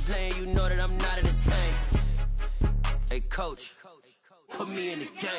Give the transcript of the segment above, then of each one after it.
just letting you know that I'm not entertained. Hey, coach, put me in the game.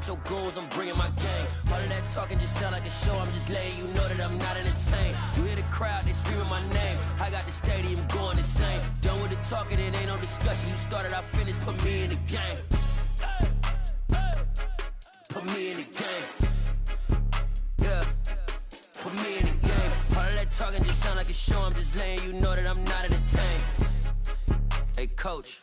Your goons, I'm bringing my game. All of that talking just sound like a show. I'm just letting you know that I'm not entertained. You hear the crowd, they screaming my name. I got the stadium going insane. Done with the talking, it ain't no discussion. You started, I finished, put me in the game. Put me in the game. Yeah, put me in the game. All of that talking just sound like a show. I'm just letting you know that I'm not entertained. Hey, coach,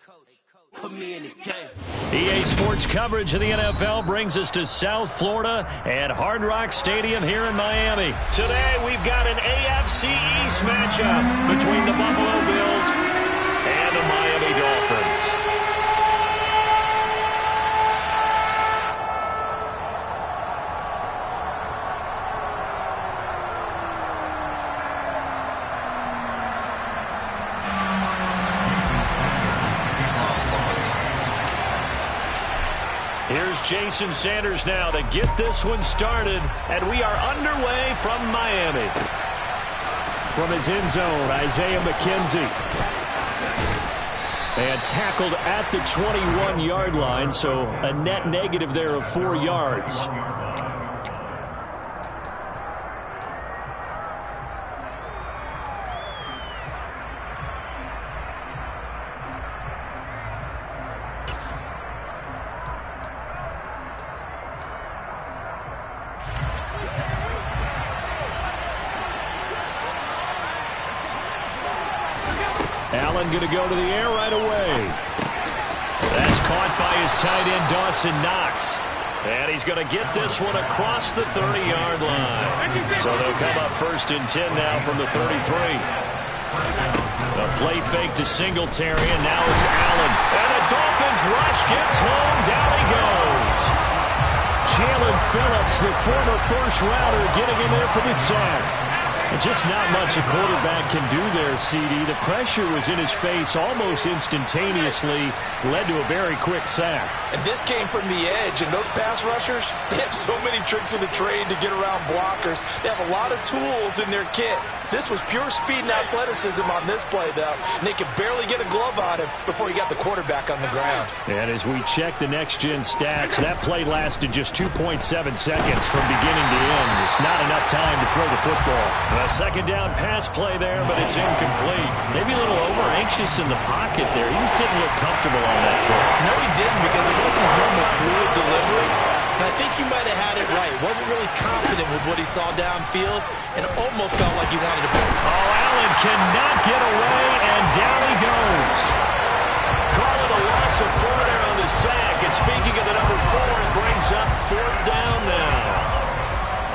put me in the game. EA Sports coverage of the NFL brings us to South Florida at Hard Rock Stadium here in Miami. Today we've got an AFC East matchup between the Buffalo Bills and the Miami Dolphins. Here's Jason Sanders now to get this one started, and we are underway from Miami. From his end zone, Isaiah McKenzie. And tackled at the 21-yard line, so a net negative there of 4 yards. Allen going to go to the air right away. That's caught by his tight end, Dawson Knox. And he's going to get this one across the 30-yard line. So they'll come up 1st and 10 now from the 33. A play fake to Singletary, and now it's Allen. And the Dolphins rush gets home. Down he goes. Jalen Phillips, the former first-rounder, getting in there for the sack. And just not much a quarterback can do there, CD. The pressure was in his face almost instantaneously, led to a very quick sack. And this came from the edge, and those pass rushers, they have so many tricks of the trade to get around blockers. They have a lot of tools in their kit. This was pure speed and athleticism on this play, though, and they could barely get a glove on him before he got the quarterback on the ground. And as we check the next-gen stats, that play lasted just 2.7 seconds from beginning to end. There's not enough time to throw the football. A second down pass play there, but it's incomplete. Maybe a little over-anxious in the pocket there. He just didn't look comfortable on that foot. No, he didn't, because it wasn't his normal fluid delivery. And I think he might have had it right. Wasn't really confident with what he saw downfield and almost felt like he wanted to put it. Oh, Allen cannot get away, and down he goes. Call it a loss of 4 there on the sack. And speaking of the number 4, it brings up 4th down now.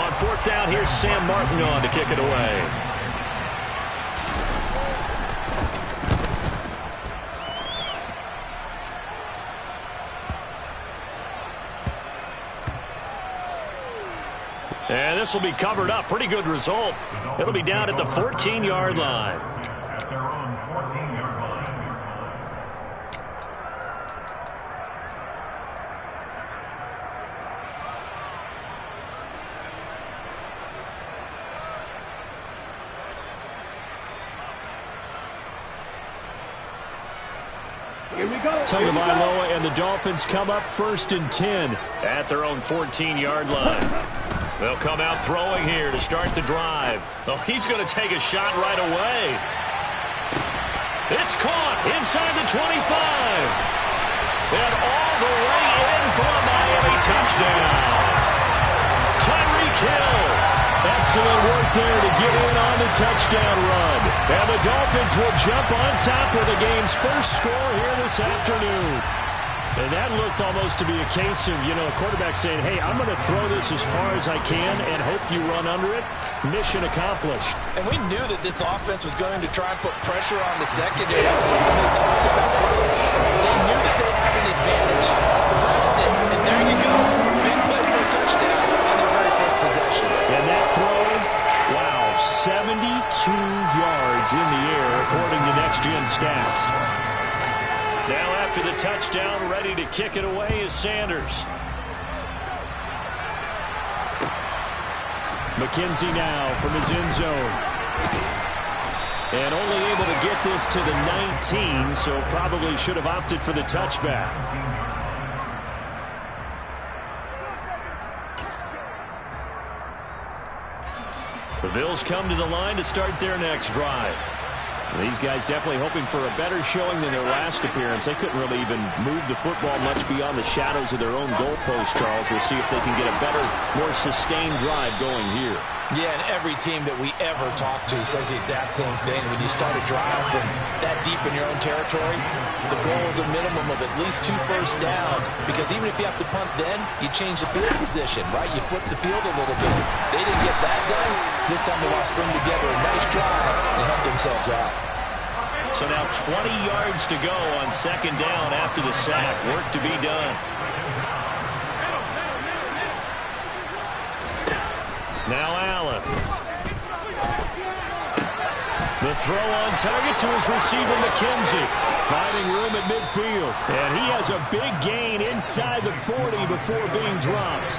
On 4th down, here's Sam Martin on to kick it away. And this will be covered up. Pretty good result. It'll be down at the 14-yard line. At their own 14-yard line. Here we go. Tagovailoa and the Dolphins come up 1st and 10 at their own 14-yard line. They'll come out throwing here to start the drive. Oh, he's going to take a shot right away. It's caught inside the 25. And all the way in for a Miami touchdown. Tyreek Hill. Excellent work there to get in on the touchdown run. And the Dolphins will jump on top of the game's first score here this afternoon. And that looked almost to be a case of, a quarterback saying, hey, I'm going to throw this as far as I can and hope you run under it. mission accomplished. And we knew that this offense was going to try and put pressure on the secondary. That was something they talked about early. They knew that they had an advantage. Pressed it, and there you go. Big play for a touchdown on their very first possession. And that throw, wow, 72 yards in the air, according to Next Gen Stats. Now after the touchdown, ready to kick it away is Sanders. McKenzie now from his end zone. And only able to get this to the 19, so probably should have opted for the touchback. The Bills come to the line to start their next drive. These guys definitely hoping for a better showing than their last appearance. They couldn't really even move the football much beyond the shadows of their own goalpost, Charles. We'll see if they can get a better, more sustained drive going here. Yeah, and every team that we ever talk to says the exact same thing. When you start a drive from that deep in your own territory, the goal is a minimum of at least 2 first downs, because even if you have to punt then, you change the field position, right? You flip the field a little bit. They didn't get that done. This time they want to string together a nice drive and help themselves out. So now 20 yards to go on second down after the sack. Work to be done. Now Allen. The throw on target to his receiver, McKenzie. Finding room at midfield. And he has a big gain inside the 40 before being dropped.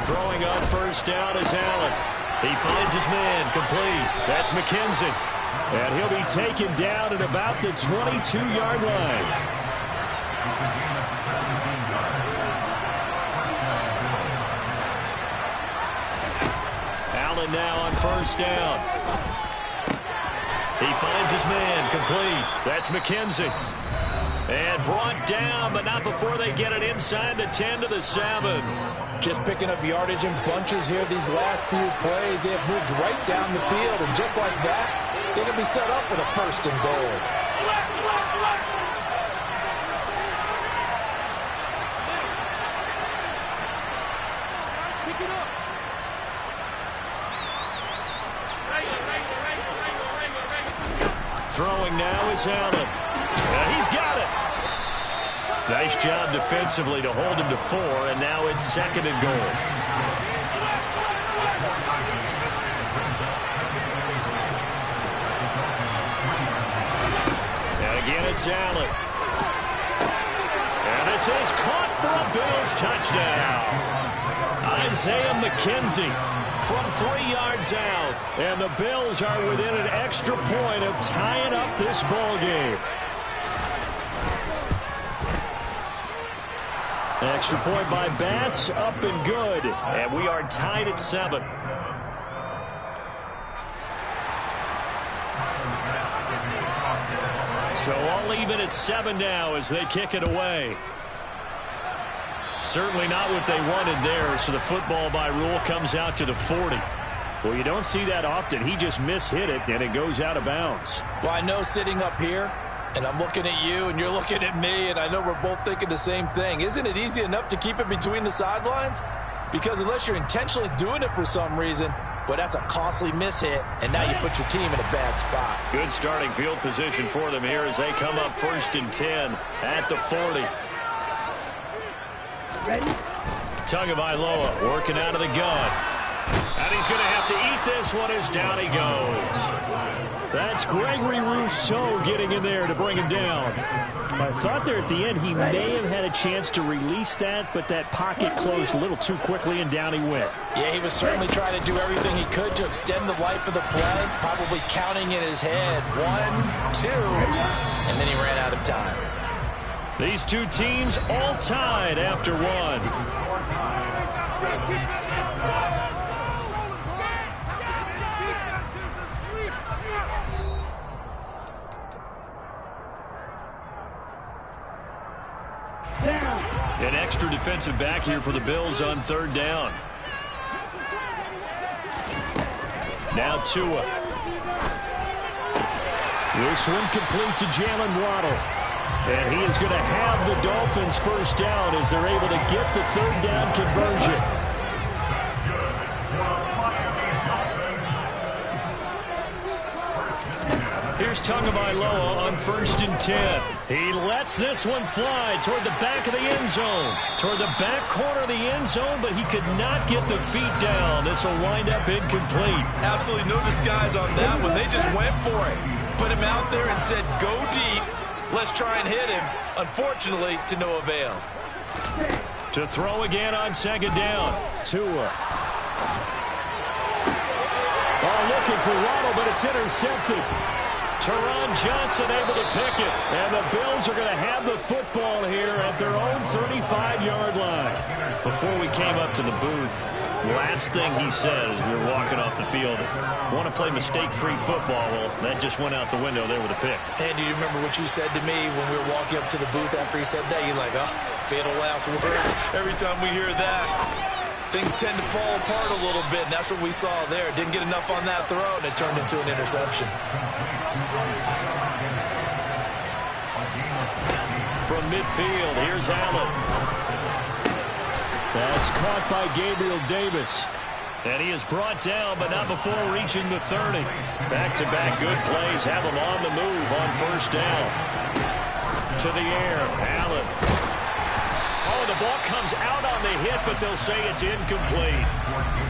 Throwing on first down is Allen. He finds his man, complete. That's McKenzie. And he'll be taken down at about the 22-yard line. Allen now on first down. He finds his man, complete. That's McKenzie. And brought down, but not before they get it inside the 10 to the 7. Just picking up yardage in bunches here these last few plays. They have moved right down the field, and just like that, they're going to be set up with a first and goal. Pick it up. Throwing now is Allen. And he's got it. Nice job defensively to hold him to 4, and now it's second and goal. And again, it's Allen. And this is caught for a Bills touchdown. Isaiah McKenzie from 3 yards out. And the Bills are within an extra point of tying up this ball game. Extra point by Bass, up and good. And we are tied at 7. So all even at 7 now as they kick it away. Certainly not what they wanted there, so the football by rule comes out to the 40. Well, you don't see that often. He just mishit it, and it goes out of bounds. Well, I know sitting up here, and I'm looking at you, and you're looking at me, and I know we're both thinking the same thing. Isn't it easy enough to keep it between the sidelines? Because unless you're intentionally doing it for some reason, but that's a costly mishit, and now you put your team in a bad spot. Good starting field position for them here as they come up first and 10 at the 40. Ready? Tagovailoa working out of the gun. And he's going to have to eat this one as down he goes. That's Gregory Rousseau getting in there to bring him down. I thought there at the end he may have had a chance to release that, but that pocket closed a little too quickly and down he went. Yeah, he was certainly trying to do everything he could to extend the life of the play, probably counting in his head 1, 2, and then he ran out of time. These two teams all tied after 1. An extra defensive back here for the Bills on third down. Now Tua. This one complete to Jalen Waddle. And he is going to have the Dolphins first down as they're able to get the third down conversion. Here's Tagovailoa on 1st and 10. He lets this one fly toward the back of the end zone. Toward the back corner of the end zone, but he could not get the feet down. This will wind up incomplete. Absolutely no disguise on that one. They just went for it. Put him out there and said, go deep. Let's try and hit him. Unfortunately, to no avail. To throw again on 2nd down. Tua. Oh, looking for Waddle, but it's intercepted. Teron Johnson able to pick it. And the Bills are going to have the football here at their own 35-yard line. Before we came up to the booth, last thing he said as we were walking off the field, want to play mistake-free football. Well, that just went out the window there with a pick. And do you remember what you said to me when we were walking up to the booth after he said that? You're like, oh, fatal last words. Every time we hear that, things tend to fall apart a little bit, and that's what we saw there. Didn't get enough on that throw, and it turned into an interception. From midfield, here's Allen. That's caught by Gabriel Davis. And he is brought down, but not before reaching the 30. Back-to-back good plays have him on the move on 1st down. To the air, Allen. Oh, the ball comes out on the hit, but they'll say it's incomplete.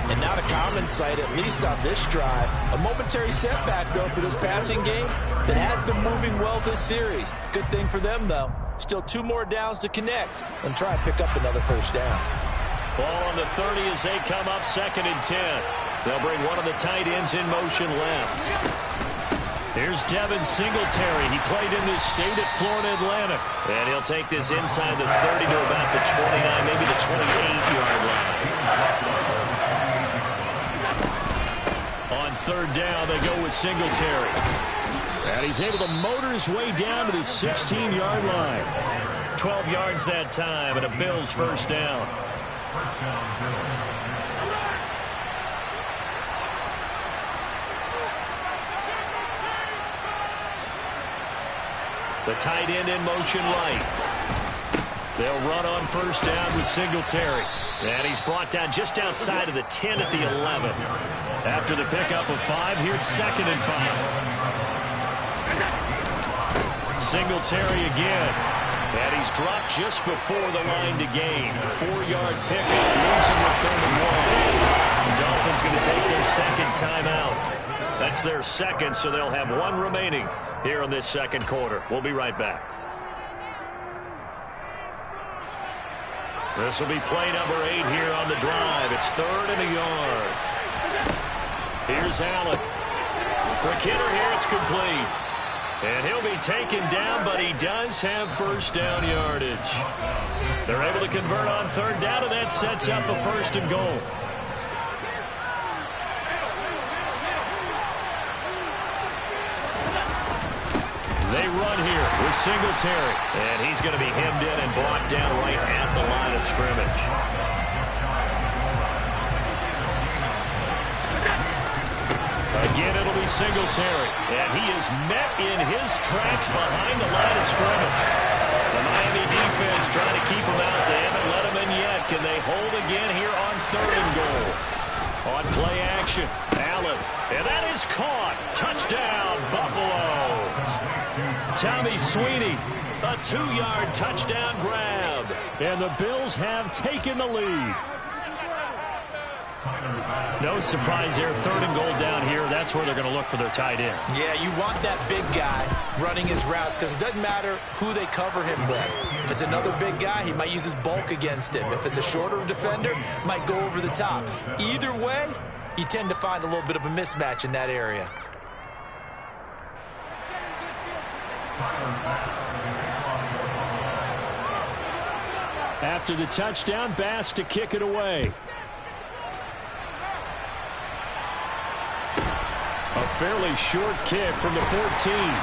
And not a common sight, at least on this drive. A momentary setback, though, for this passing game that has been moving well this series. Good thing for them, though. Still 2 more downs to connect and try and pick up another 1st down. Ball on the 30 as they come up 2nd and 10. They'll bring one of the tight ends in motion left. Here's Devin Singletary. He played in this state at Florida Atlantic. And he'll take this inside the 30 to about the 29, maybe the 28-yard line. On 3rd down, they go with Singletary. And he's able to motor his way down to the 16-yard line. 12 yards that time, and a Bills 1st down. The tight end in motion right. They'll run on 1st down with Singletary. And he's brought down just outside of the 10 at the 11. After the pickup of 5, here's 2nd and 5. Singletary again. And he's dropped just before the line to gain. 4-yard pickup, leaves him with 3rd and 1. The Dolphins going to take their 2nd timeout. That's their 2nd, so they'll have 1 remaining here in this 2nd quarter. We'll be right back. This will be play number 8 here on the drive. It's 3rd and a yard. Here's Allen. For Kidder here, it's complete. And he'll be taken down, but he does have 1st down yardage. They're able to convert on 3rd down, and that sets up a 1st and goal. They run here with Singletary. And he's going to be hemmed in and brought down right at the line of scrimmage. Again, it'll be Singletary. And he is met in his tracks behind the line of scrimmage. The Miami defense trying to keep him out. They haven't let him in yet. Can they hold again here on 3rd and goal? On play action, Allen. And that is caught. Touchdown, Buffalo. Tommy Sweeney, a 2-yard touchdown grab. And the Bills have taken the lead. No surprise there. 3rd and goal down here. That's where they're going to look for their tight end. Yeah, you want that big guy running his routes because it doesn't matter who they cover him with. If it's another big guy, he might use his bulk against him. If it's a shorter defender, might go over the top. Either way, you tend to find a little bit of a mismatch in that area. After the touchdown, Bass to kick it away. A fairly short kick from the 14.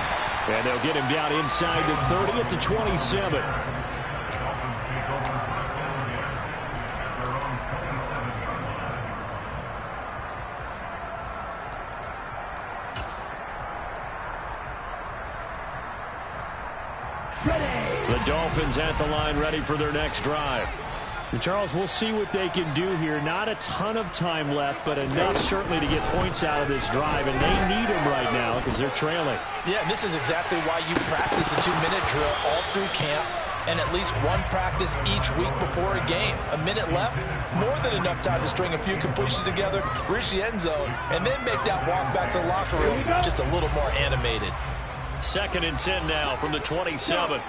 And they'll get him down inside the 30 at the 27. The Dolphins at the line ready for their next drive. And Charles, we'll see what they can do here. Not a ton of time left, but enough certainly to get points out of this drive, and they need them right now because they're trailing. Yeah, this is exactly why you practice a 2-minute drill all through camp and at least one practice each week before a game. A minute left, more than enough time to string a few completions together, reach the end zone, and then make that walk back to the locker room just a little more animated. 2nd and 10 now from the 27.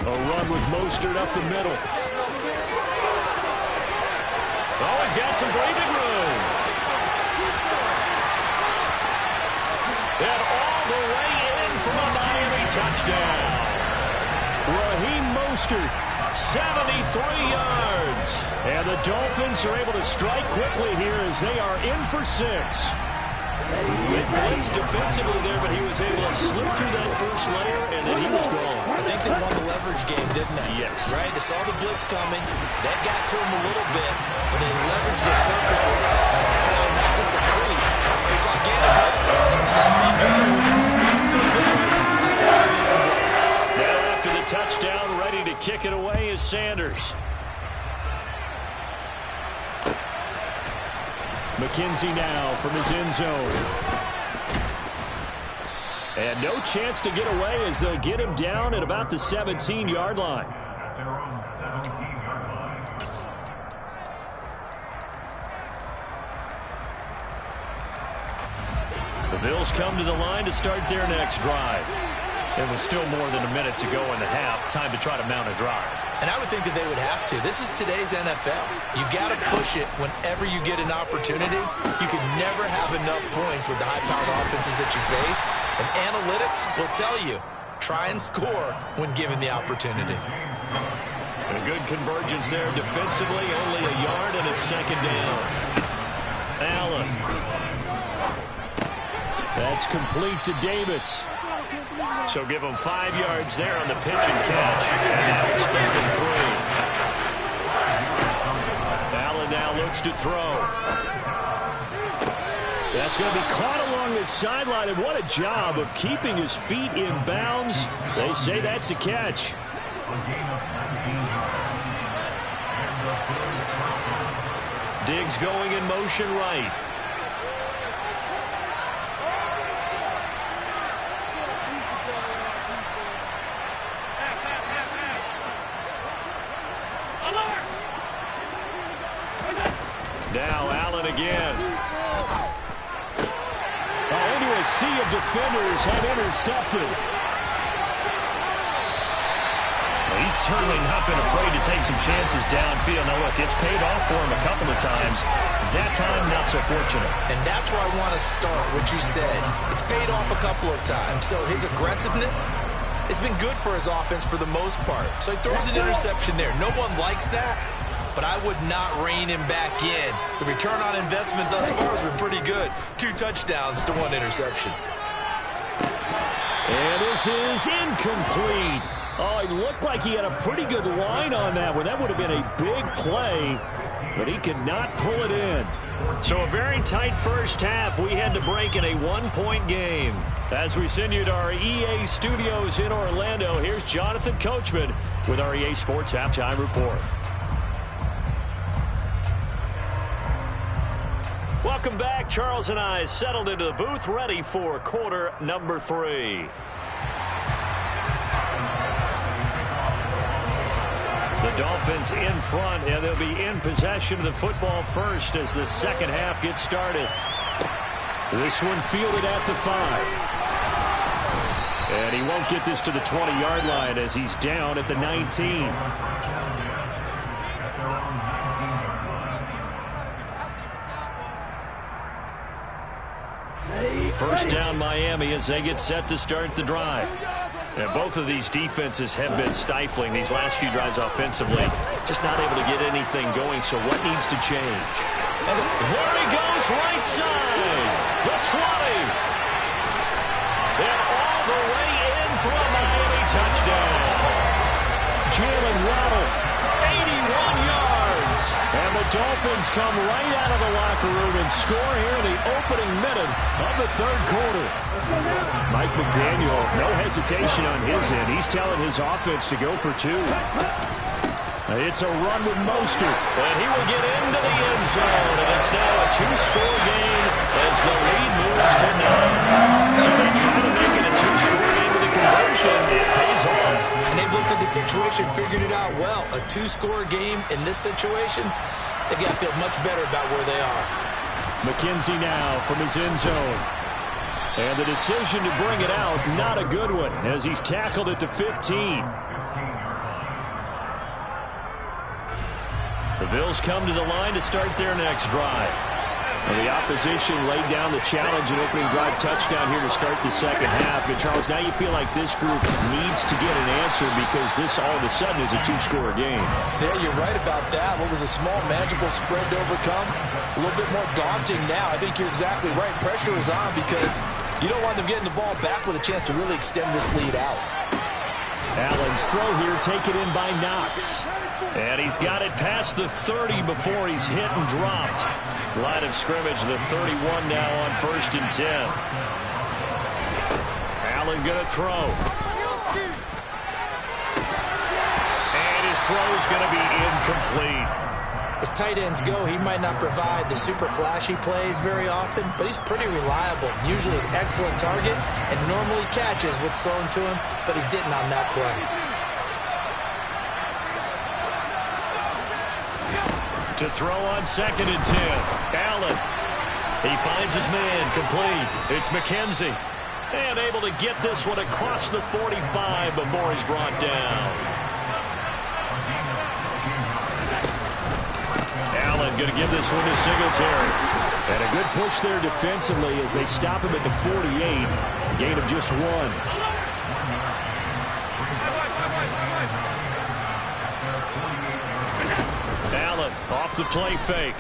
A run with Mostert up the middle. Oh, he's got some breathing room. And all the way in for a Miami touchdown. Raheem Mostert, 73 yards. and the Dolphins are able to strike quickly here as they are in for 6. They blitzed defensively there, but he was able to slip through that first layer, and then he was gone. I think they won the leverage game, didn't they? Yes. Right? They saw the blitz coming. That got to him a little bit, but they leveraged it perfectly. So not just a crease, a gigantic hole. Up he goes. He's still going. Now after the touchdown, ready to kick it away is Sanders. McKenzie now from his end zone. And no chance to get away as they'll get him down at about the 17-yard line. At their own 17-yard line. The Bills come to the line to start their next drive. It was still more than a minute to go in the half. Time to try to mount a drive. And I would think that they would have to. This is today's NFL. You got to push it whenever you get an opportunity. You can never have enough points with the high-powered offenses that you face. And analytics will tell you, try and score when given the opportunity. And a good convergence there defensively. Only a yard, and it's 2nd down. Allen. That's complete to Davis. So give him 5 yards there on the pitch and catch. And now it's 3rd and 3. Allen now looks to throw. That's going to be caught along the sideline, and what a job of keeping his feet in bounds. They say that's a catch. A gain of 19 yards. And the first touchdown. Diggs going in motion right. Now Allen again. Into a sea of defenders have intercepted. Well, he's certainly not been afraid to take some chances downfield. Now look, it's paid off for him a couple of times. That time, not so fortunate. And that's where I want to start what you said. It's paid off a couple of times. So his aggressiveness has been good for his offense for the most part. So he throws an interception there. No one likes that, but I would not rein him back in. The return on investment thus far has been pretty good. 2 touchdowns to 1 interception. And this is incomplete. Oh, it looked like he had a pretty good line on that one. That would have been a big play, but he could not pull it in. So a very tight first half. We had to break in a 1-point game. As we send you to our EA studios in Orlando, here's Jonathan Coachman with our EA Sports Halftime Report. Welcome back. Charles and I settled into the booth, ready for quarter number 3. The Dolphins in front, and they'll be in possession of the football first as the second half gets started. This one fielded at the 5. And he won't get this to the 20-yard line as he's down at the 19. First down Miami as they get set to start the drive. And both of these defenses have been stifling these last few drives offensively. Just not able to get anything going, so what needs to change? And there he goes, right side. The 20. And all the way in for a Miami touchdown. Jalen Waddle, 81 yards. And the Dolphins come right out of the locker room and score here in the opening minute of the third quarter. Mike McDaniel, no hesitation on his end. He's telling his offense to go for two. It's a run with Mostert. And he will get into the end zone. And it's now a two-score game as the lead moves to 9. So they try to make it a two-score game with a conversion. It pays off. And they've looked at the situation, figured it out well. A two-score game in this situation, they've got to feel much better about where they are. McKenzie now from his end zone. And the decision to bring it out, not a good one, as he's tackled at the 15. The Bills come to the line to start their next drive. And the opposition laid down the challenge and opening drive touchdown here to start the second half. And Charles, now you feel like this group needs to get an answer because this all of a sudden is a two-score game. Yeah, you're right about that. What was a small, manageable spread to overcome, a little bit more daunting now. I think you're exactly right. Pressure is on because you don't want them getting the ball back with a chance to really extend this lead out. Allen's throw here taken in by Knox. And he's got it past the 30 before he's hit and dropped. Line of scrimmage, the 31 now on 1st and 10. Allen going to throw. And his throw is going to be incomplete. As tight ends go, he might not provide the super flashy plays very often, but he's pretty reliable. Usually an excellent target and normally catches what's thrown to him, but he didn't on that play. To throw on 2nd and 10. Allen. He finds his man complete. It's McKenzie. And able to get this one across the 45 before he's brought down. Allen going to give this one to Singletary. And a good push there defensively as they stop him at the 48. Gain of just 1. Off the play fake.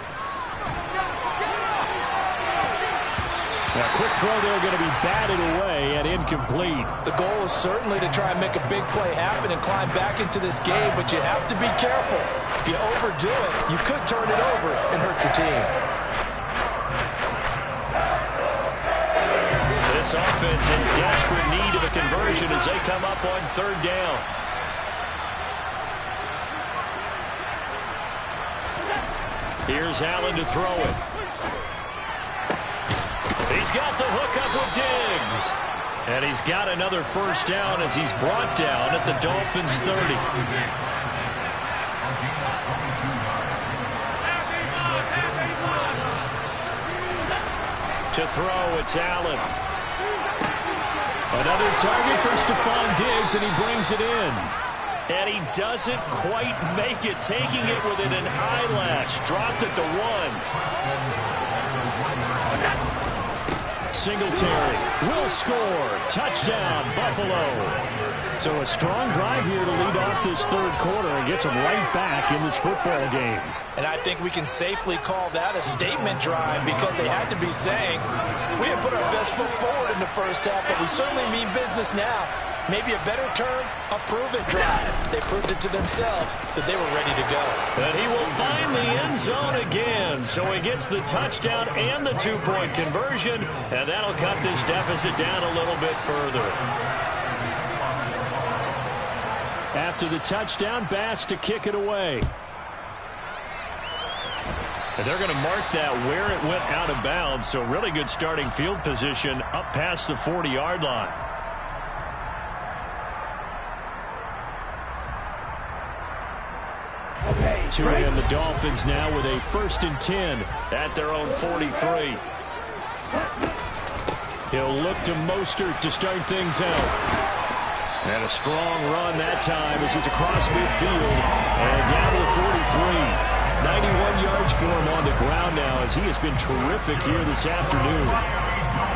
A quick throw there going to be batted away and incomplete. The goal is certainly to try and make a big play happen and climb back into this game, but you have to be careful. If you overdo it, you could turn it over and hurt your team. This offense in desperate need of a conversion as they come up on 3rd down. Here's Allen to throw it. He's got the hookup with Diggs. And he's got another 1st down as he's brought down at the Dolphins' 30. To throw, it's Allen. Another target for Stephon Diggs, and he brings it in. And he doesn't quite make it, taking it within an eyelash. Dropped at the 1. Singletary will score. Touchdown, Buffalo. So a strong drive here to lead off this third quarter and gets them right back in this football game. And I think we can safely call that a statement drive because they had to be saying, we have put our best foot forward in the first half, but we certainly mean business now. Maybe a better term, a prove-it drive. They proved it to themselves that they were ready to go. And he will find the end zone again. So he gets the touchdown and the 2-point conversion, and that'll cut this deficit down a little bit further. After the touchdown, Bass to kick it away. And they're going to mark that where it went out of bounds. So really good starting field position up past the 40-yard line. To end the Dolphins now with a 1st and 10 at their own 43. He'll look to Mostert to start things out. And a strong run that time as he's across midfield and down to the 43. 91 yards for him on the ground now as he has been terrific here this afternoon.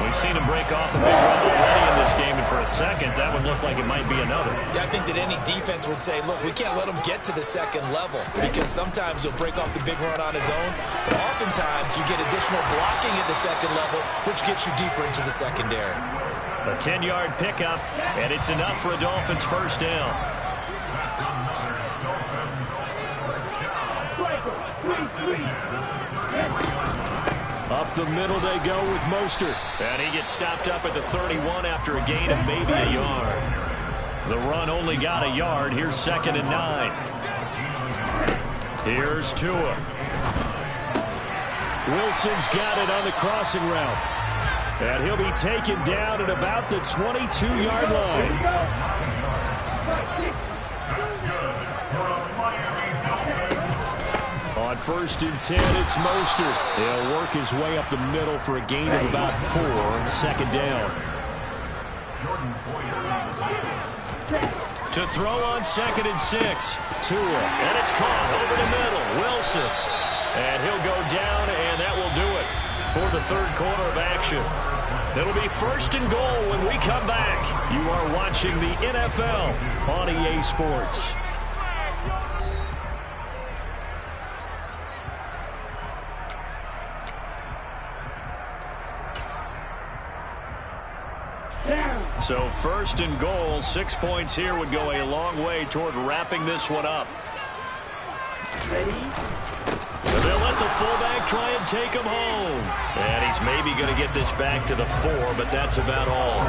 We've seen him break off a big run already in this game, and for a second, that would look like it might be another. Yeah, I think that any defense would say, look, we can't let him get to the second level because sometimes he'll break off the big run on his own, but oftentimes you get additional blocking at the second level, which gets you deeper into the secondary. A 10-yard pickup, and it's enough for a Dolphins 1st down. Up the middle they go with Mostert. And he gets stopped up at the 31 after a gain of maybe a yard. The run only got a yard. Here's 2nd and 9. Here's Tua. Wilson's got it on the crossing route. And he'll be taken down at about the 22-yard line. On 1st and 10, it's Mostert. He'll work his way up the middle for a gain of about 4. 2nd down. To throw on 2nd and 6. Tua. And it's caught over the middle. Wilson. And he'll go down, and that will do it for the 3rd quarter of action. It'll be 1st and goal when we come back. You are watching the NFL on EA Sports. So 1st and goal, 6 points here would go a long way toward wrapping this one up. Ready? And they'll let the fullback try and take him home. And he's maybe going to get this back to the 4, but that's about all.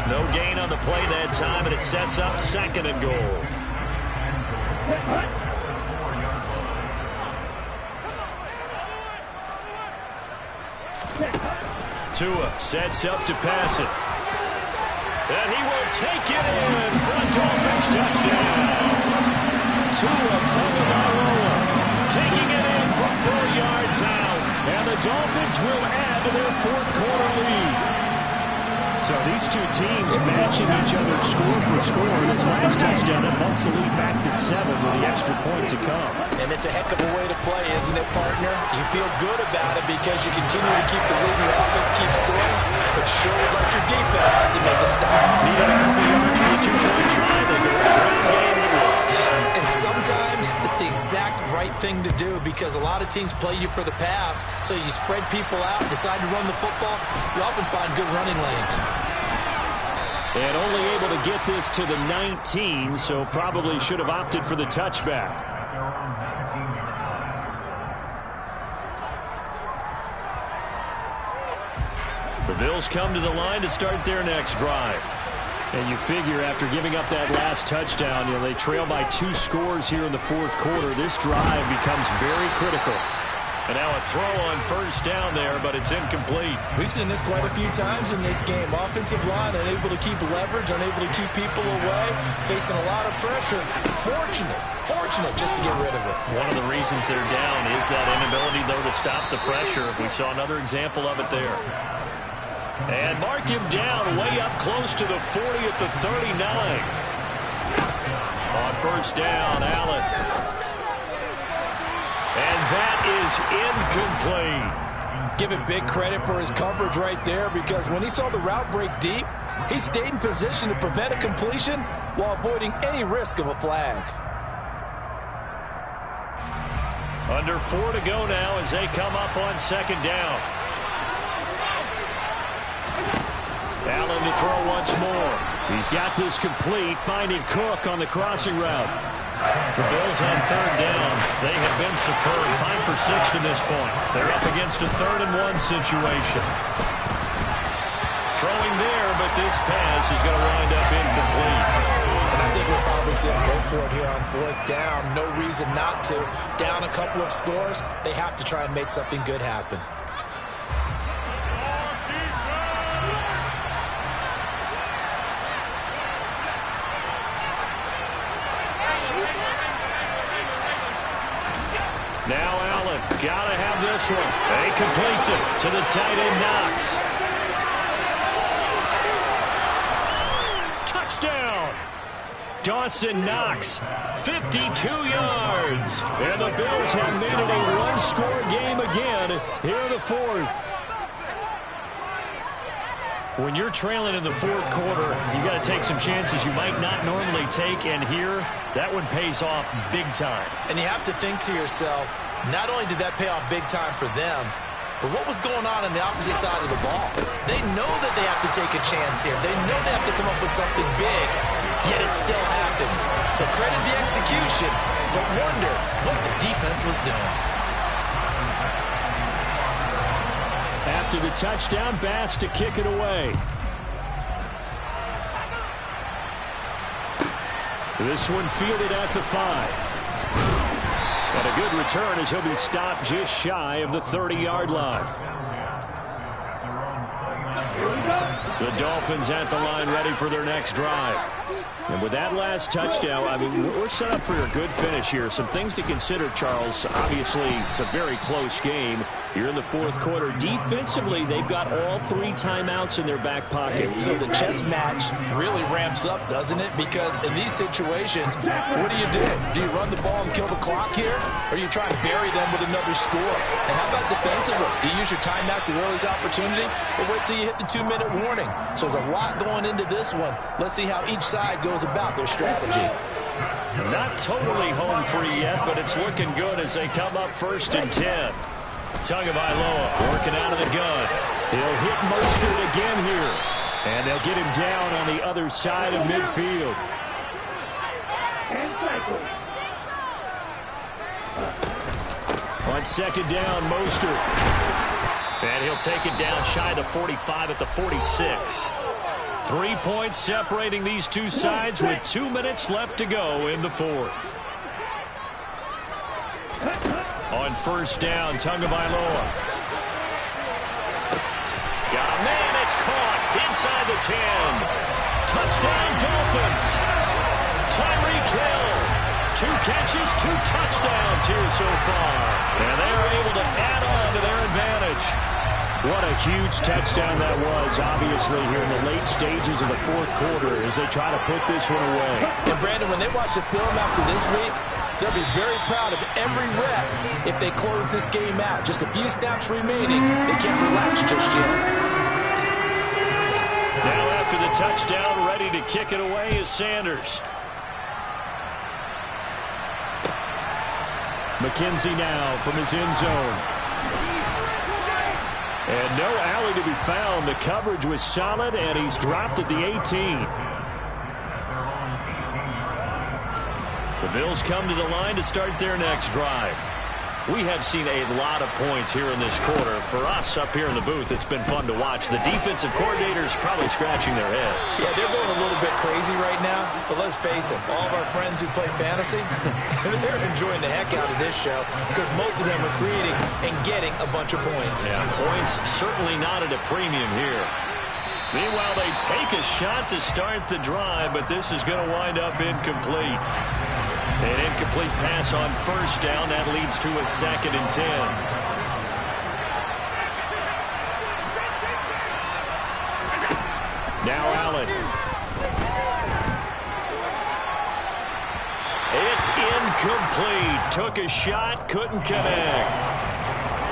No gain on the play that time, and it sets up 2nd and goal. Tua sets up to pass it. And he will take it in for a Dolphins touchdown. Tua Tagovailoa taking it in from 4 yards out. And the Dolphins will add to their 4th quarter lead. So these two teams matching each other score for score. This last touchdown that bumps the lead back to 7 with the extra point to come. And it's a heck of a way to play, isn't it, partner? You feel good about it because you continue to keep the lead and your offense keeps scoring, but sure would like your defense to make a stop. Needed a couple yards for the 2-point try. They go to the ground game and it works. And sometimes it's the exact right thing to do because a lot of teams play you for the pass, so you spread people out, decide to run the football, you often find good running lanes. And only able to get this to the 19, so probably should have opted for the touchback. The Bills come to the line to start their next drive. And you figure after giving up that last touchdown, they trail by 2 scores here in the 4th quarter. This drive becomes very critical. And now a throw on 1st down there, but it's incomplete. We've seen this quite a few times in this game. Offensive line unable to keep leverage, unable to keep people away, facing a lot of pressure. Fortunate just to get rid of it. One of the reasons they're down is that inability, though, to stop the pressure. We saw another example of it there. And mark him down way up close to the 40 at the 39. On 1st down, Allen. And that is incomplete. Give him big credit for his coverage right there because when he saw the route break deep, he stayed in position to prevent a completion while avoiding any risk of a flag. Under 4 to go now as they come up on 2nd down. Allen to throw once more. He's got this complete, finding Cook on the crossing route. The Bills on 3rd down. They have been superb. 5 for 6 to this point. They're up against a 3rd and 1 situation. Throwing there, but this pass is going to wind up incomplete. And I think we'll probably see him go for it here on 4th down. No reason not to. Down a couple of scores, they have to try and make something good happen. Now Allen, gotta have this one. And he completes it to the tight end Knox. Touchdown! Dawson Knox, 52 yards. And the Bills have made it a 1-score game again here in the 4th. When you're trailing in the 4th quarter, you got to take some chances you might not normally take, and here, that one pays off big time. And you have to think to yourself, not only did that pay off big time for them, but what was going on the opposite side of the ball? They know that they have to take a chance here. They know they have to come up with something big. yet it still happens. So credit the execution, but wonder what the defense was doing. After the touchdown, Bass to kick it away. This one fielded at the 5. And a good return as he'll be stopped just shy of the 30-yard line. The Dolphins at the line ready for their next drive. And with that last touchdown, I mean, we're set up for a good finish here. Some things to consider, Charles. Obviously, it's a very close game. You're in the fourth quarter. Defensively, they've got all 3 timeouts in their back pocket. So the chess match really ramps up, doesn't it? Because in these situations, what do? Do you run the ball and kill the clock here? Or do you try and bury them with another score? And how about defensively? Do you use your timeouts at earliest opportunity? Or wait till you hit the 2-minute warning? So there's a lot going into this one. Let's see how each side goes about their strategy. Not totally home free yet, but it's looking good as they come up 1st and 10. Tagovailoa working out of the gun. He'll hit Mostert again here. And they'll get him down on the other side of midfield. On 2nd down, Mostert. And he'll take it down shy of the 45 at the 46. 3 points separating these two sides with 2 minutes left to go in the 4th. On 1st down, Tagovailoa. Got a man, it's caught inside the 10. Touchdown, Dolphins. Tyreek Hill. 2 catches, 2 touchdowns here so far. And they are able to add on to their advantage. What a huge touchdown that was, obviously, here in the late stages of the 4th quarter as they try to put this one away. And, Brandon, when they watch the film after this week, they'll be very proud of every rep if they close this game out. Just a few snaps remaining. They can't relax just yet. Now after the touchdown, ready to kick it away is Sanders. McKenzie now from his end zone. And no alley to be found. The coverage was solid, and he's dropped at the 18. The Bills come to the line to start their next drive. We have seen a lot of points here in this quarter. For us up here in the booth, it's been fun to watch. The defensive coordinators probably scratching their heads. Yeah, they're going a little bit crazy right now. But let's face it, all of our friends who play fantasy, they're enjoying the heck out of this show because most of them are creating and getting a bunch of points. Yeah, points certainly not at a premium here. Meanwhile, they take a shot to start the drive, but this is going to wind up incomplete. An incomplete pass on 1st down. That leads to a 2nd and 10. Now Allen. It's incomplete. Took a shot, couldn't connect.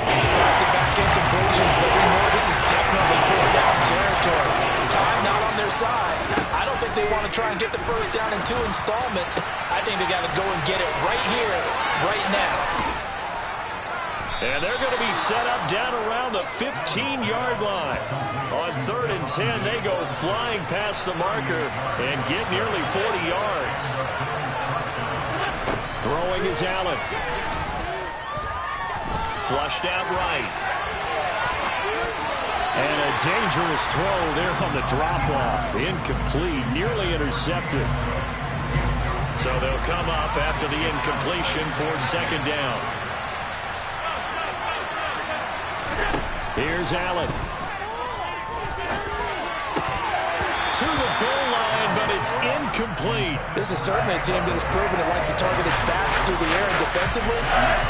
Back-to-back incompletions, but we know this is definitely 4th down territory. Time not on their side. I don't think they want to try and get the 1st down in 2 installments. I think they got to go and get it right here, right now. And they're going to be set up down around the 15-yard line. On 3rd and 10, they go flying past the marker and get nearly 40 yards. Throwing is Allen. Flushed out right. And a dangerous throw there on the drop-off. Incomplete, nearly intercepted. So they'll come up after the incompletion for 2nd down. Here's Allen. To the goal line, but it's incomplete. This is certainly a team that has proven it likes to target its backs through the air and defensively.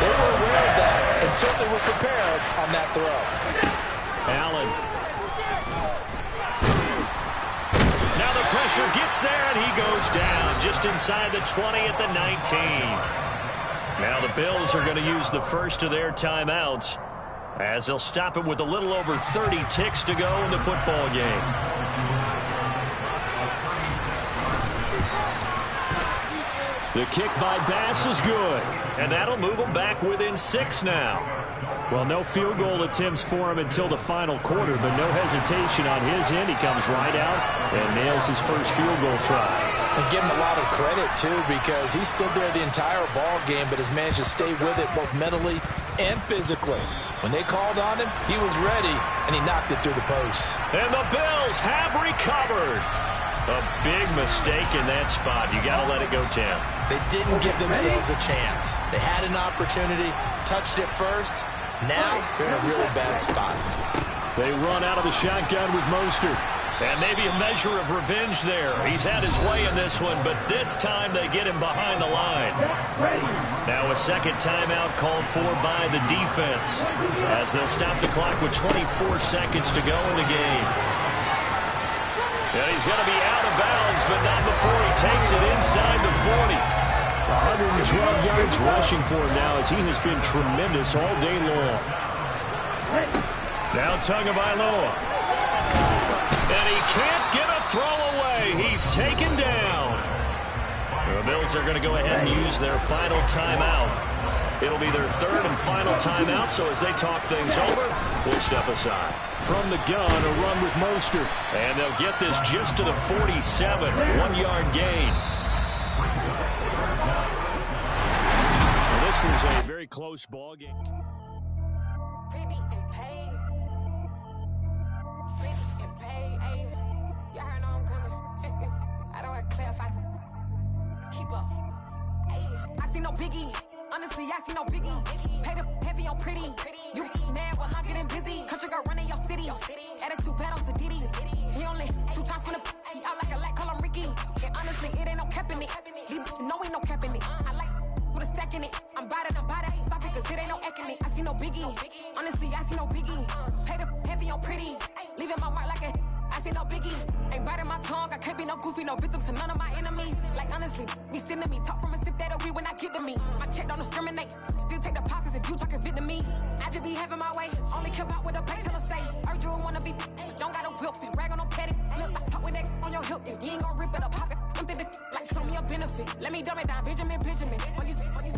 They were aware of that and certainly were prepared on that throw. Allen. Now the pressure gets there, and he goes down just inside the 20 at the 19. Now the Bills are going to use the first of their timeouts as they'll stop it with a little over 30 ticks to go in the football game. The kick by Bass is good, and that'll move them back within 6 now. Well, no field goal attempts for him until the final quarter, but no hesitation on his end. He comes right out and nails his first field goal try. And give him a lot of credit, too, because he stood there the entire ball game, but has managed to stay with it both mentally and physically. When they called on him, he was ready, and he knocked it through the post. And the Bills have recovered. A big mistake in that spot. You got to let it go, Tim. They didn't give themselves a chance. They had an opportunity, touched it first. Now they're in a really bad spot. They run out of the shotgun with Mostert. And maybe a measure of revenge there. He's had his way in this one, but this time they get him behind the line. Now a second timeout called for by the defense as they'll stop the clock with 24 seconds to go in the game. And he's going to be out of bounds, but not before he takes it inside the 40. 112 yards rushing for him now as he has been tremendous all day long. Now Tagovailoa. And he can't get a throw away. He's taken down. The Bills are going to go ahead and use their final timeout. It'll be their third and final timeout, so as they talk things over, we'll step aside. From the gun, a run with Mostert. And they'll get this just to the 47, 1-yard gain. Well, this was a very close ball game. I see no biggie. Honestly, I see no biggie. Pay the heavy on pretty. You mad while I'm getting busy. Country girl running your city. Attitude bad on the Diddy. He only 2 times from the he out like a light, call him Ricky. And honestly, it ain't no cap in it. These know ain't no cap in it. I like with a stack in it. I'm about it. Stop it, cause it ain't no eck in it. I see no biggie. Honestly, I see no biggie. Pay the heavy on pretty. Leaving my mark like a I see no biggie. Ain't biting my tongue. I can't be no goofy, no victim to none of my enemies. Like honestly, be sending me talk from a sip that we when I get to me. My check don't discriminate. Still take deposits if you talking Vietnamese. I just be having my way. Only care about what the pay teller say. Urge you wanna be. Don't gotta whip it. Rag on no petty. Let's stop talk with that on your hip. If you ain't gon' rip it up, pop it. I'm thinking like show me a benefit. Let me dumb it down. Benjamin.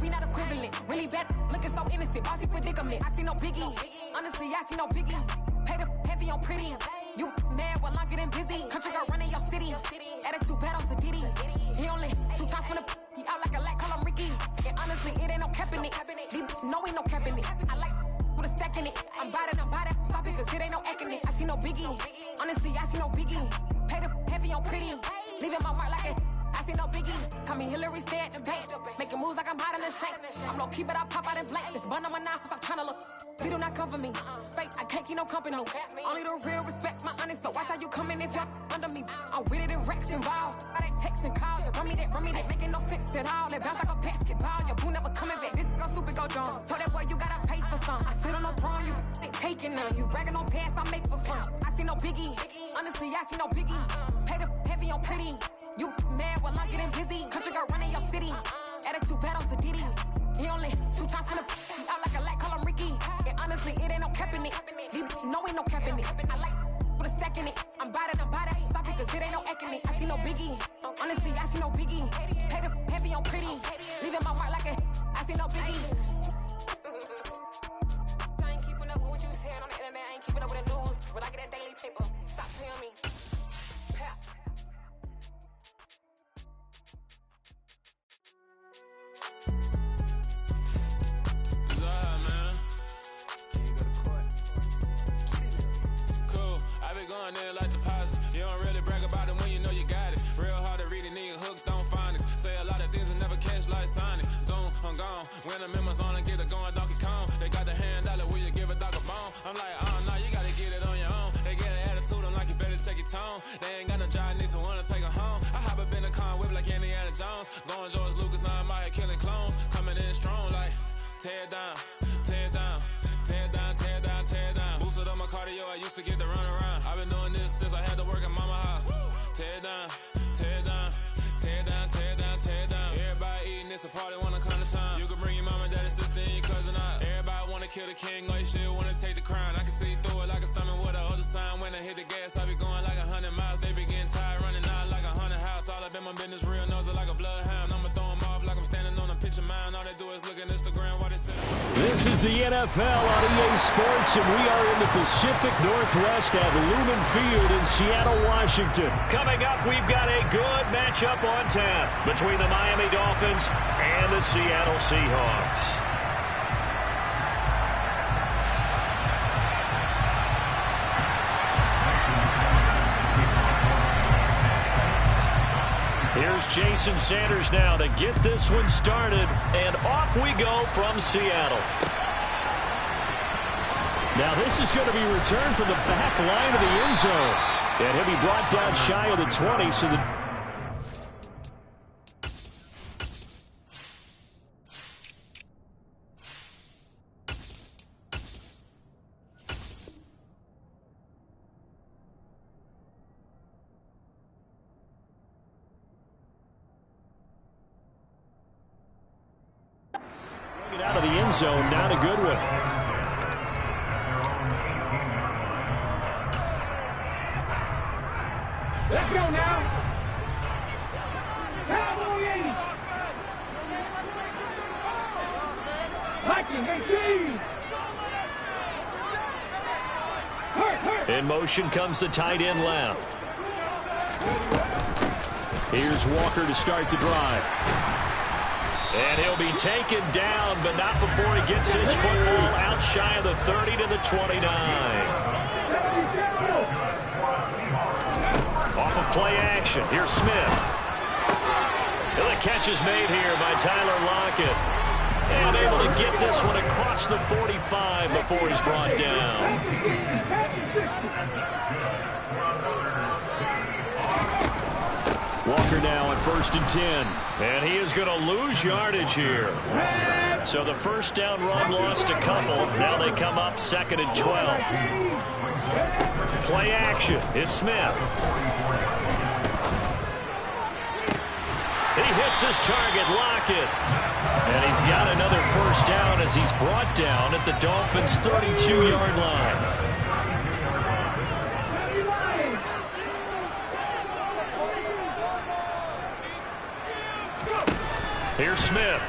We not equivalent. Really bad. Looking so innocent. Bossy predicament. I see no biggie. Honestly, I see no biggie. Pay the heavy on pretty. You mad while I'm getting busy. Country girl running your city. Attitude bad on the Diddy. He only 2 times from the he out like a light, call him Ricky. And honestly, it ain't no cap in it. These know ain't no cap in it. I like with a stack in it. I'm about it. Stop it, cause it ain't no eck in it. I see no biggie. Honestly, I see no biggie. Pay the heavy on pretty. Leaving my mark like a I see no biggie. Call me Hillary, stay at the bank. Making moves like I'm hot in the shank. I'm low key, but I pop out in blank. This bun on my knife, stop trying to look. They do not come for me. Fake, I can't keep no company. Only the real respect my honest. So watch how you come in if you're under me. I'm with it and Rex involved. I they text and calls. Run me that. Making no sense at all. They bounce like a basketball. Your boo never coming back. This go stupid, go dumb. Told that boy you gotta pay for some. I sit on no throne, you they taking none. You bragging on pants, I make for fun. I see no biggie. Honestly, I see no biggie. Pay the heavy on pretty. You mad while I'm getting busy. Country girl running your city. Attitude bad on the Diddy. He only 2 times from the he out like a light, call him Ricky. And honestly, it ain't no cap in it. These know ain't no cap in it. I like with a stack in it. I'm about it. Stop it, cause it ain't no eck in it. I see no biggie. Honestly, I see no biggie. Pay the heavy on pretty. Leaving my mark like a I see no biggie. I ain't keeping up with what you saying on the internet. I ain't keeping up with the news. But I get that daily paper. Stop telling me. Going there like deposit. You don't really brag about it when you know you got it. Real hard to read it, nigga hooked on finance. Say a lot of things and never catch like Sonic. Zoom, I'm gone. When the members on and get it going Donkey Kong. They got the hand dollar, will you give a dog a bone? I'm like, nah, you gotta get it on your own. They get an attitude, I'm like, you better check your tone. They ain't got no job, need someone to take her home. I hop up in the car, whip like Indiana Jones. Going George Lucas, now I'm out here killing clones. Coming in strong like, tear down, tear down. Tear down. Boosted up my cardio, I used to get to run around. I've been doing this since I had to work at mama house. Tear down. Everybody eating, it's a party, wanna come to town. You can bring your mama, daddy, sister, and your cousin out. Everybody wanna kill the king, like shit, wanna take the crown. I can see through it like a stomach with a other sign. When I hit the gas, I be going like 100 miles. They be getting tired, running out like 100 house. All up in my business, real nose like a bloodhound. I'ma throw them off like I'm standing on a picture mound. All they do is look at Instagram while they sit. This is the NFL on EA Sports, and we are in the Pacific Northwest at Lumen Field in Seattle, Washington. Coming up, we've got a good matchup on tap between the Miami Dolphins and the Seattle Seahawks. Here's Jason Sanders now to get this one started, and off we go from Seattle. Now this is going to be returned from the back line of the end zone, and he'll be brought down shy of the 20, so the out of the end zone, not a good one. Let's go now. Cowboys. Liking 18. In motion comes the tight end left. Here's Walker to start the drive. And he'll be taken down, but not before he gets his football out shy of the 30 to the 29. Off of play action, here's Smith. And the catch is made here by Tyler Lockett. And able to get this one across the 45 before he's brought down. Walker now on 1st and 10. And he is going to lose yardage here. So the first down run lost a couple. Now they come up 2nd and 12. Play action. It's Smith. He hits his target, Lockett. And he's got another first down as he's brought down at the Dolphins' 32-yard line. Here's Smith.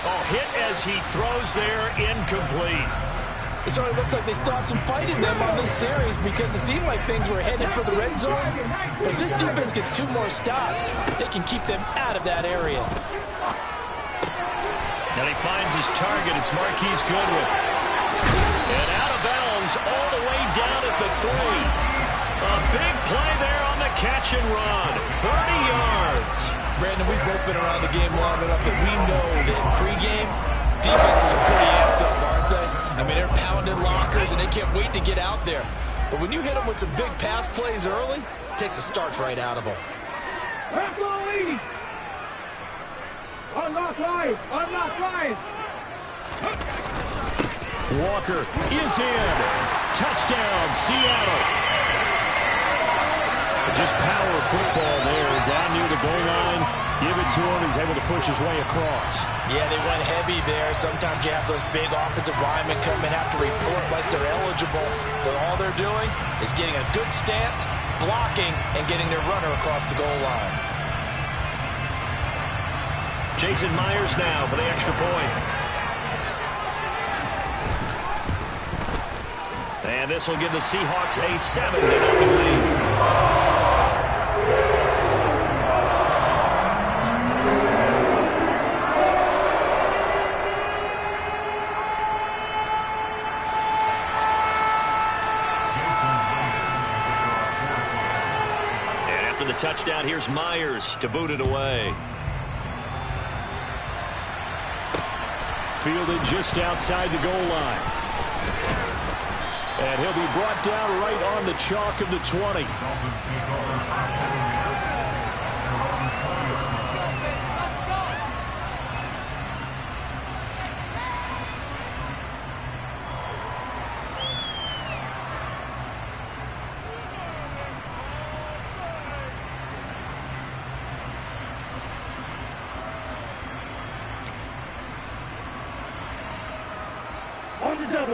Oh, hit as he throws there, incomplete. It sort of looks like they still have some fight in them on this series because it seemed like things were headed for the red zone. But if this defense gets 2 more stops, they can keep them out of that area. And he finds his target. It's Marquise Goodwin. And out of bounds all the way down at the 3. A big play there on the catch and run. 30 yards. Brandon, we've both been around the game long enough that we know that in pregame, defenses are pretty amped up, aren't they? I mean, they're pounding lockers, and they can't wait to get out there. But when you hit them with some big pass plays early, it takes the starch right out of them. Unlock line! Unlock line! Walker is in. Touchdown, Seattle. Just power football there, down near the goal line. Give it to him. He's able to push his way across. Yeah, they went heavy there. Sometimes you have those big offensive linemen come and have to report like they're eligible. But all they're doing is getting a good stance, blocking, and getting their runner across the goal line. Jason Myers now for the extra point. And this will give the Seahawks a 7-0 lead. The touchdown, here's Myers to boot it away. Fielded just outside the goal line. And he'll be brought down right on the chalk of the 20.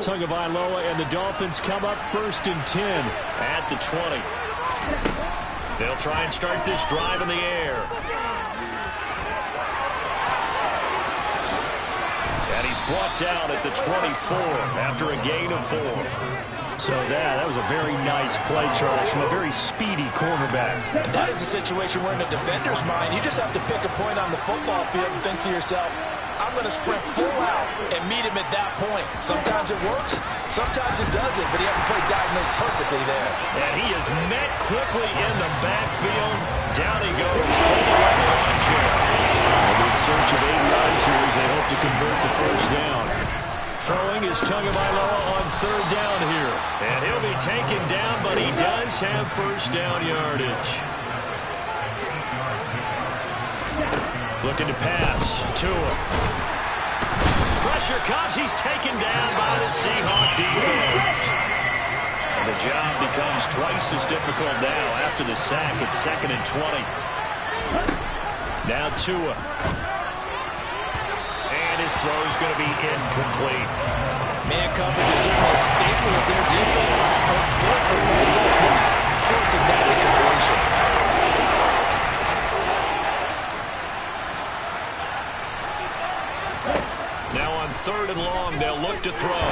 Tagovailoa and the Dolphins come up 1st and 10 at the 20. They'll try and start this drive in the air. he's brought down at the 24 after a gain of 4. So that was a very nice play, Charles, from a very speedy cornerback. And that is a situation where in a defender's mind, you just have to pick a point on the football field and think to yourself, I'm going to sprint full out and meet him at that point. Sometimes it works, sometimes it doesn't, but he hasn't played diagnosed perfectly there. And he is met quickly in the backfield. Down he goes, folded like a lawn chair. In search of 8 yards here as they hope to convert the first down. Throwing is Tagovailoa on 3rd down here. And he'll be taken down, but he does have first down yardage. Looking to pass. Tua. Pressure comes. He's taken down by the Seahawk defense. And the job becomes twice as difficult now after the sack. It's 2nd and 20. Now Tua. And his throw is going to be incomplete. Man coverage is certainly a staple of their defense. Most beautiful plays like that, forcing that incompletion. Now on 3rd and long, they'll look to throw.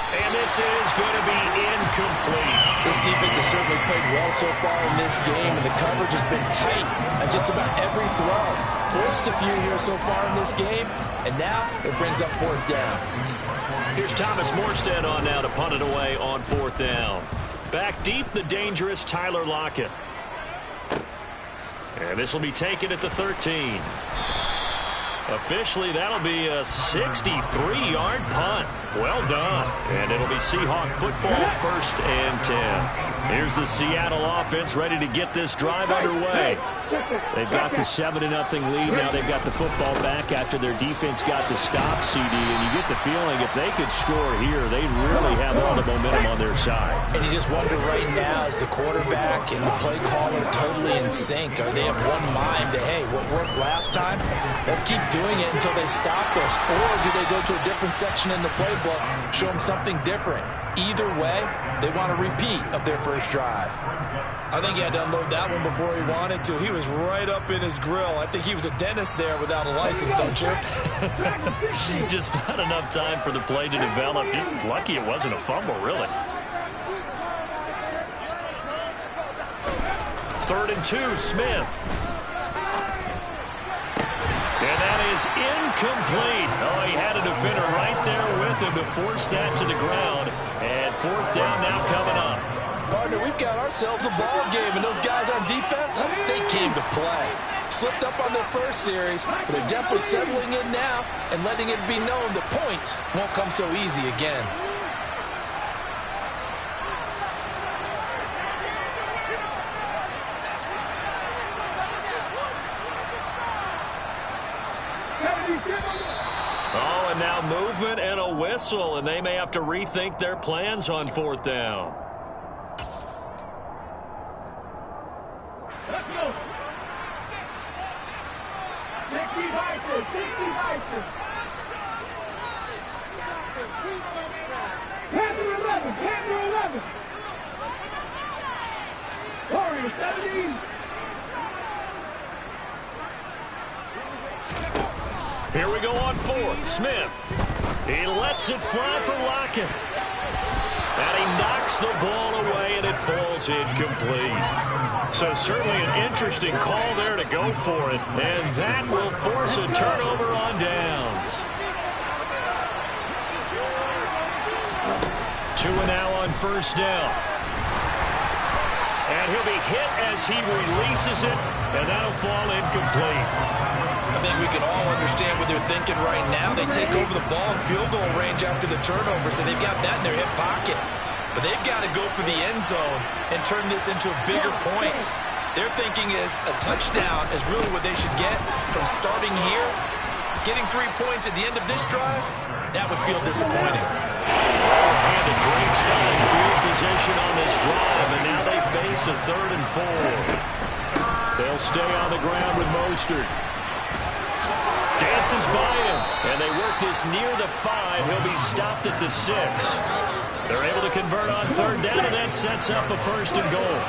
And this is going to be incomplete. This defense has certainly played well so far in this game, and the coverage has been tight on just about every throw. Forced a few here so far in this game, and now it brings up 4th down. Here's Thomas Morstead on now to punt it away on 4th down. Back deep, the dangerous Tyler Lockett. And this will be taken at the 13. Officially, that'll be a 63-yard punt. Well done. And it'll be Seahawk football, 1st and 10. Here's the Seattle offense ready to get this drive underway. They've got the 7-0 lead. Now they've got the football back after their defense got the stop, CD. And you get the feeling if they could score here, they'd really have all the momentum on their side. And you just wonder right now, is the quarterback and the play caller totally in sync? Are they of one mind that, hey, what worked last time? Let's keep doing it until they stop us. Or do they go to a different section in the playbook, show them something different? Either way, they want a repeat of their first drive. I think he had to unload that one before he wanted to. He was right up in his grill. I think he was a dentist there without a license, don't you? Just not enough time for the play to develop. Just lucky it wasn't a fumble, really. 3rd and 2, Smith. And that is incomplete. Oh, he had a defender right there with him to force that to the ground. And 4th down now coming up. Partner, we've got ourselves a ball game, and those guys on defense, they came to play. Slipped up on their first series, but they're definitely settling in now and letting it be known the points won't come so easy again. Oh, and now movement and a whistle, and they may have to rethink their plans on 4th down. Let's go. 60 Vikings, 60 Vikings. Panther 11, Panther 11. Warrior 17. Here we go on 4th. Smith. He lets it fly for Lockett. And he knocks the ball away, and it falls incomplete. So certainly an interesting call there to go for it. And that will force a turnover on downs. Tua now on 1st down. And he'll be hit as he releases it, and that'll fall incomplete. I think we can all understand what they're thinking right now. They take over the ball in field goal range after the turnover, so they've got that in their hip pocket. But they've got to go for the end zone and turn this into bigger points. Their thinking is a touchdown is really what they should get from starting here. Getting 3 points at the end of this drive, that would feel disappointing. And a great starting field position on this drive, and now they face a 3rd and 4. They'll stay on the ground with Mostert. Dances by him, and they work this near the 5. He'll be stopped at the 6. They're able to convert on 3rd down, and that sets up a 1st and goal.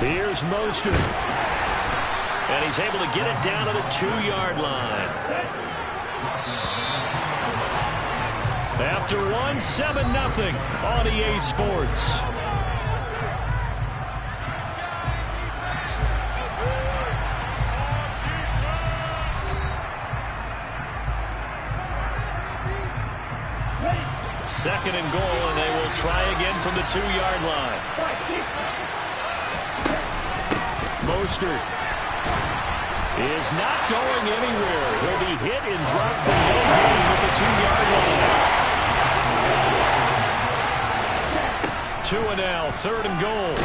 Here's Mostert. And he's able to get it down to the 2-yard line. After one, 7-0 on EA Sports. Second and goal, and they will try again from the 2-yard line. Mostert is not going anywhere. He'll be hit and dropped for no gain at the 2-yard line. 2 and now, third and goal.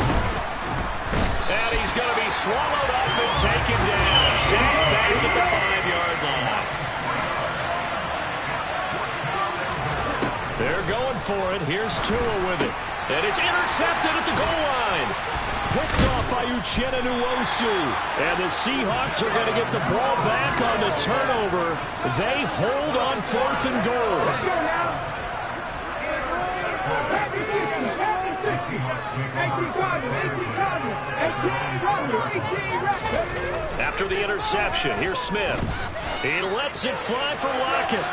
And he's going to be swallowed up and taken down. Sacked back at the 5-yard line. They're going for it. Here's Tua with it. And it's intercepted at the goal line. Picked off by Uchenna Nwosu. And the Seahawks are going to get the ball back on the turnover. They hold on 4th and goal. After the interception, here's Smith. He lets it fly for Lockett.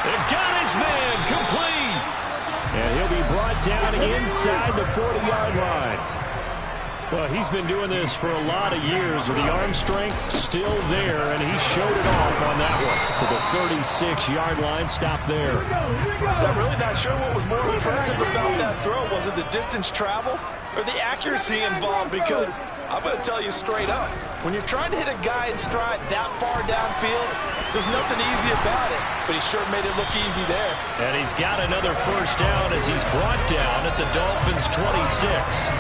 It got his man complete. And he'll be brought down inside the 40-yard line. Well, he's been doing this for a lot of years with the arm strength still there, and he showed it off on that one to the 36-yard line. Stop there. I'm really not sure what was more impressive about that throw. Was it the distance travel or the accuracy involved? Because I'm going to tell you straight up, when you're trying to hit a guy in stride that far downfield, there's nothing easy about it, but he sure made it look easy there. And he's got another first down as he's brought down at the Dolphins' 26.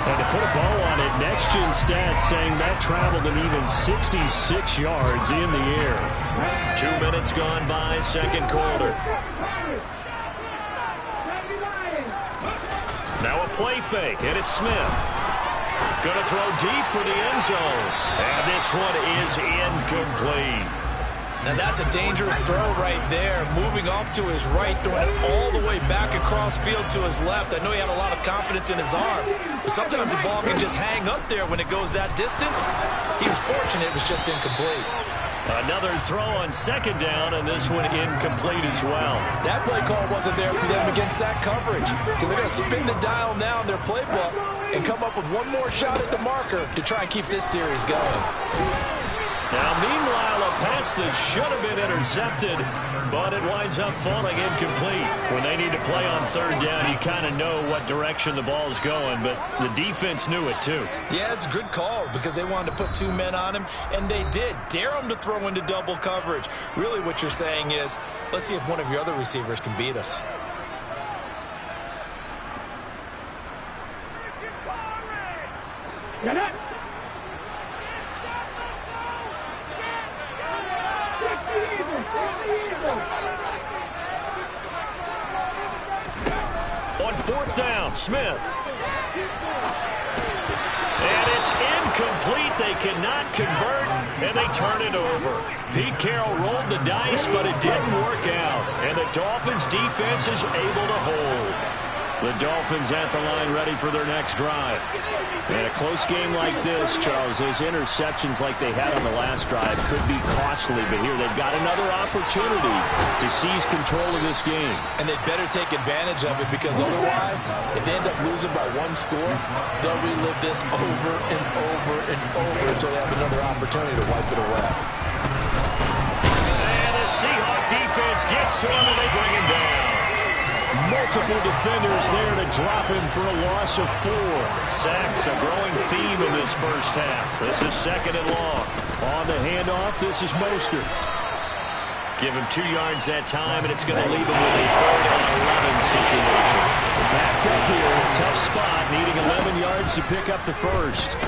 And to put a bow on it, Next Gen Stats saying that traveled him even 66 yards in the air. 2 minutes gone by, second quarter. Now a play fake, and it's Smith. Going to throw deep for the end zone. And this one is incomplete. Now that's a dangerous throw right there. Moving off to his right, throwing it all the way back across field to his left. I know he had a lot of confidence in his arm. But sometimes the ball can just hang up there when it goes that distance. He was fortunate it was just incomplete. Another throw on second down, and this one incomplete as well. That play call wasn't there for them against that coverage. So they're going to spin the dial now in their playbook and come up with one more shot at the marker to try and keep this series going. Now, meanwhile, a pass that should have been intercepted, but it winds up falling incomplete. When they need to play on third down, you kind of know what direction the ball is going, but the defense knew it too. Yeah, it's a good call because they wanted to put 2 men on him, and they did. Dare him to throw into double coverage. Really what you're saying is, let's see if one of your other receivers can beat us. Get it! On fourth down, Smith. And it's incomplete. They cannot convert, and they turn it over. Pete Carroll rolled the dice, but it didn't work out. And the Dolphins' defense is able to hold. The Dolphins at the line ready for their next drive. And a close game like this, Charles, those interceptions like they had on the last drive could be costly. But here they've got another opportunity to seize control of this game. And they'd better take advantage of it because otherwise, if they end up losing by 1 score, they'll relive this over and over and over until they have another opportunity to wipe it away. And the Seahawk defense gets to him and they bring him down. Multiple defenders there to drop him for a loss of 4. Sacks, a growing theme in this first half. This is second and long. On the handoff, this is Mostert. Give him 2 yards that time, and it's going to leave him with a 3rd and 11 situation. Backed up here, tough spot, needing 11 yards to pick up the first.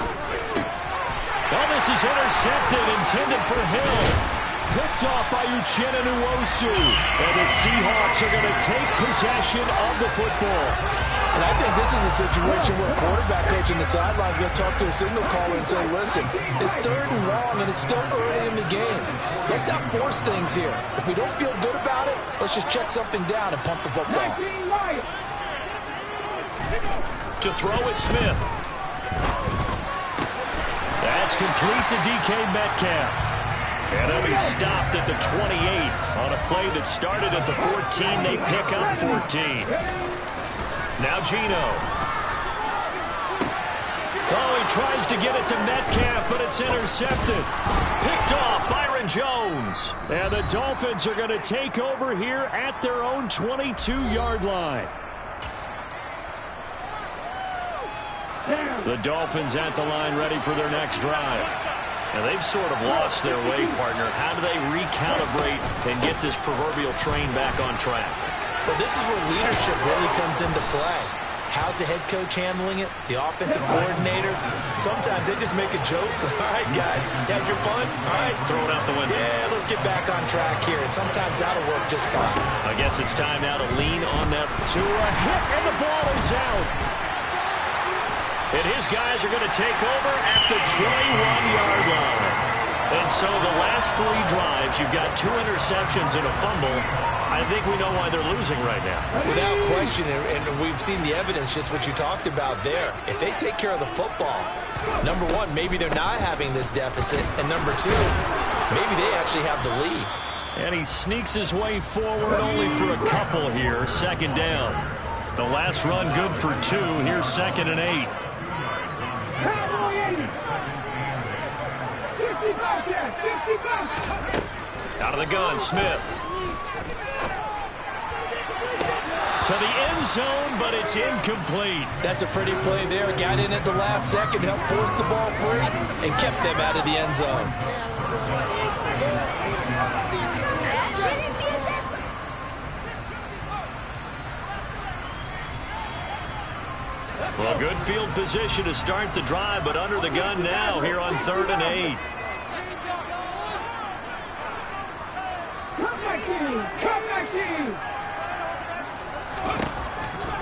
Oh, this is intercepted, intended for Hill. Picked off by Uchenna Nwosu. And the Seahawks are going to take possession of the football. And I think this is a situation where a quarterback coach in the sideline is going to talk to a signal caller and say, listen, it's 3rd and long and it's still early in the game. Let's not force things here. If we don't feel good about it, let's just check something down and pump the football. To throw is Smith. It's complete to DK Metcalf. And they'll be stopped at the 28 on a play that started at the 14. They pick up 14. Now Geno. Oh, he tries to get it to Metcalf, but it's intercepted. Picked off Byron Jones. And the Dolphins are going to take over here at their own 22-yard line. The Dolphins at the line ready for their next drive. Now they've sort of lost their way, partner. How do they recalibrate and get this proverbial train back on track? Well, this is where leadership really comes into play. How's the head coach handling it? The offensive coordinator? Sometimes they just make a joke. All right, guys, you had your fun? All right. Throw it out the window. Yeah, let's get back on track here. And sometimes that'll work just fine. I guess it's time now to lean on that to a hit, and the ball is out. And his guys are going to take over at the 21-yard line. And so the last 3 drives, you've got 2 interceptions and a fumble. I think we know why they're losing right now. Without question, and we've seen the evidence, just what you talked about there. If they take care of the football, number one, maybe they're not having this deficit. And number two, maybe they actually have the lead. And he sneaks his way forward only for a couple here. Second down. The last run good for 2. Here's 2nd and 8. Out of the gun, Smith. To the end zone, but it's incomplete. That's a pretty play there. Got in at the last second, helped force the ball free, and kept them out of the end zone. Well, good field position to start the drive, but under the gun now here on 3rd and 8.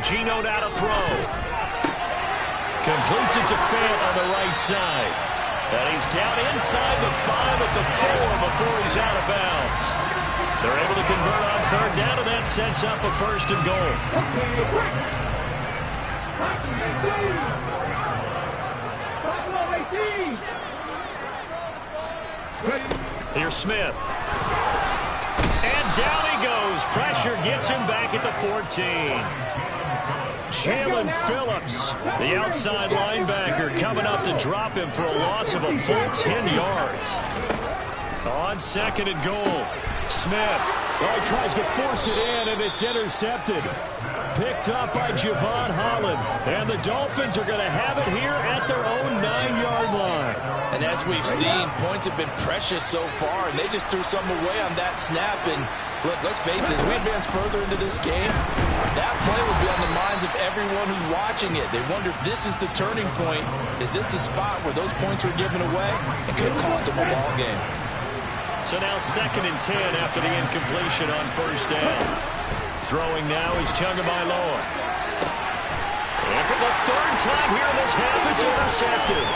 Geno now to throw. Completes it to Fant on the right side. And he's down inside the 5 at the 4 before he's out of bounds. They're able to convert on 3rd down, and that sets up a 1st and goal. Here's Smith. And down he goes. Pressure gets him back at the 14. Jalen Phillips, the outside linebacker, coming up to drop him for a loss of a full 10 yards. On 2nd and goal, Smith. Oh, he tries to force it in, and it's intercepted. Picked up by Javon Holland. And the Dolphins are going to have it here at their own 9-yard line. And as we've seen, points have been precious so far, and they just threw something away on that snap. And look, let's face it, as we advance further into this game, that play will be on the minds of everyone who's watching it. They wonder if this is the turning point. Is this the spot where those points were given away? It could cost them a ball game. So now 2nd and 10 after the incompletion on 1st down. Throwing now is Tagovailoa. And for the 3rd time here in this half, it's intercepted.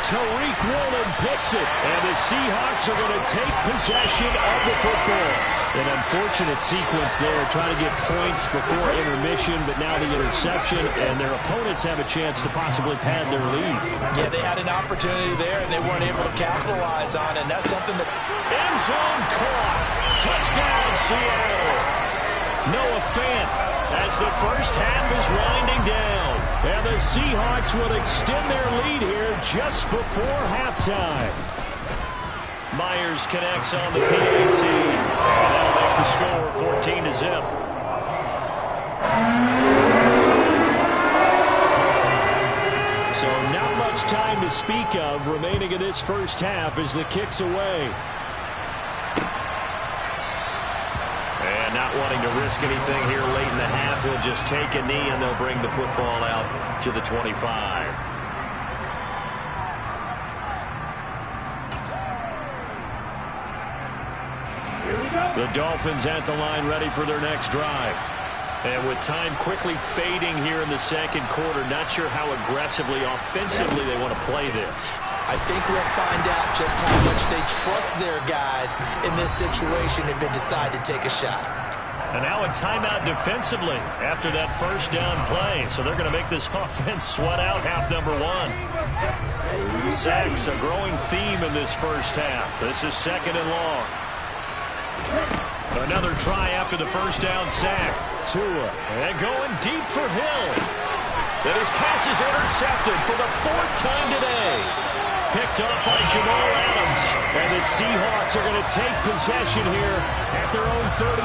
Tariq Woolen picks it, and the Seahawks are going to take possession of the football. An unfortunate sequence there, trying to get points before intermission, but now the interception, and their opponents have a chance to possibly pad their lead. Yeah, they had an opportunity there, and they weren't able to capitalize on it, and that's something that... End zone caught. Touchdown, Seattle. Noah Fant as the first half is winding down. And the Seahawks will extend their lead here just before halftime. Myers connects on the PAT. And that'll make the score 14-0. So not much time to speak of remaining in this first half as the kick's away. And not wanting to risk anything here late in the half, he'll just take a knee and they'll bring the football out to the 25. The Dolphins at the line ready for their next drive. And with time quickly fading here in the 2nd quarter, not sure how aggressively, offensively they want to play this. I think we'll find out just how much they trust their guys in this situation if they decide to take a shot. And now a timeout defensively after that 1st down play. So they're going to make this offense sweat out half number 1. Sacks, a growing theme in this first half. This is 2nd and long. Another try after the first down sack. Tua, and going deep for Hill. And his pass is intercepted for the 4th time today. Picked up by Jamal Adams. And the Seahawks are going to take possession here at their own 33.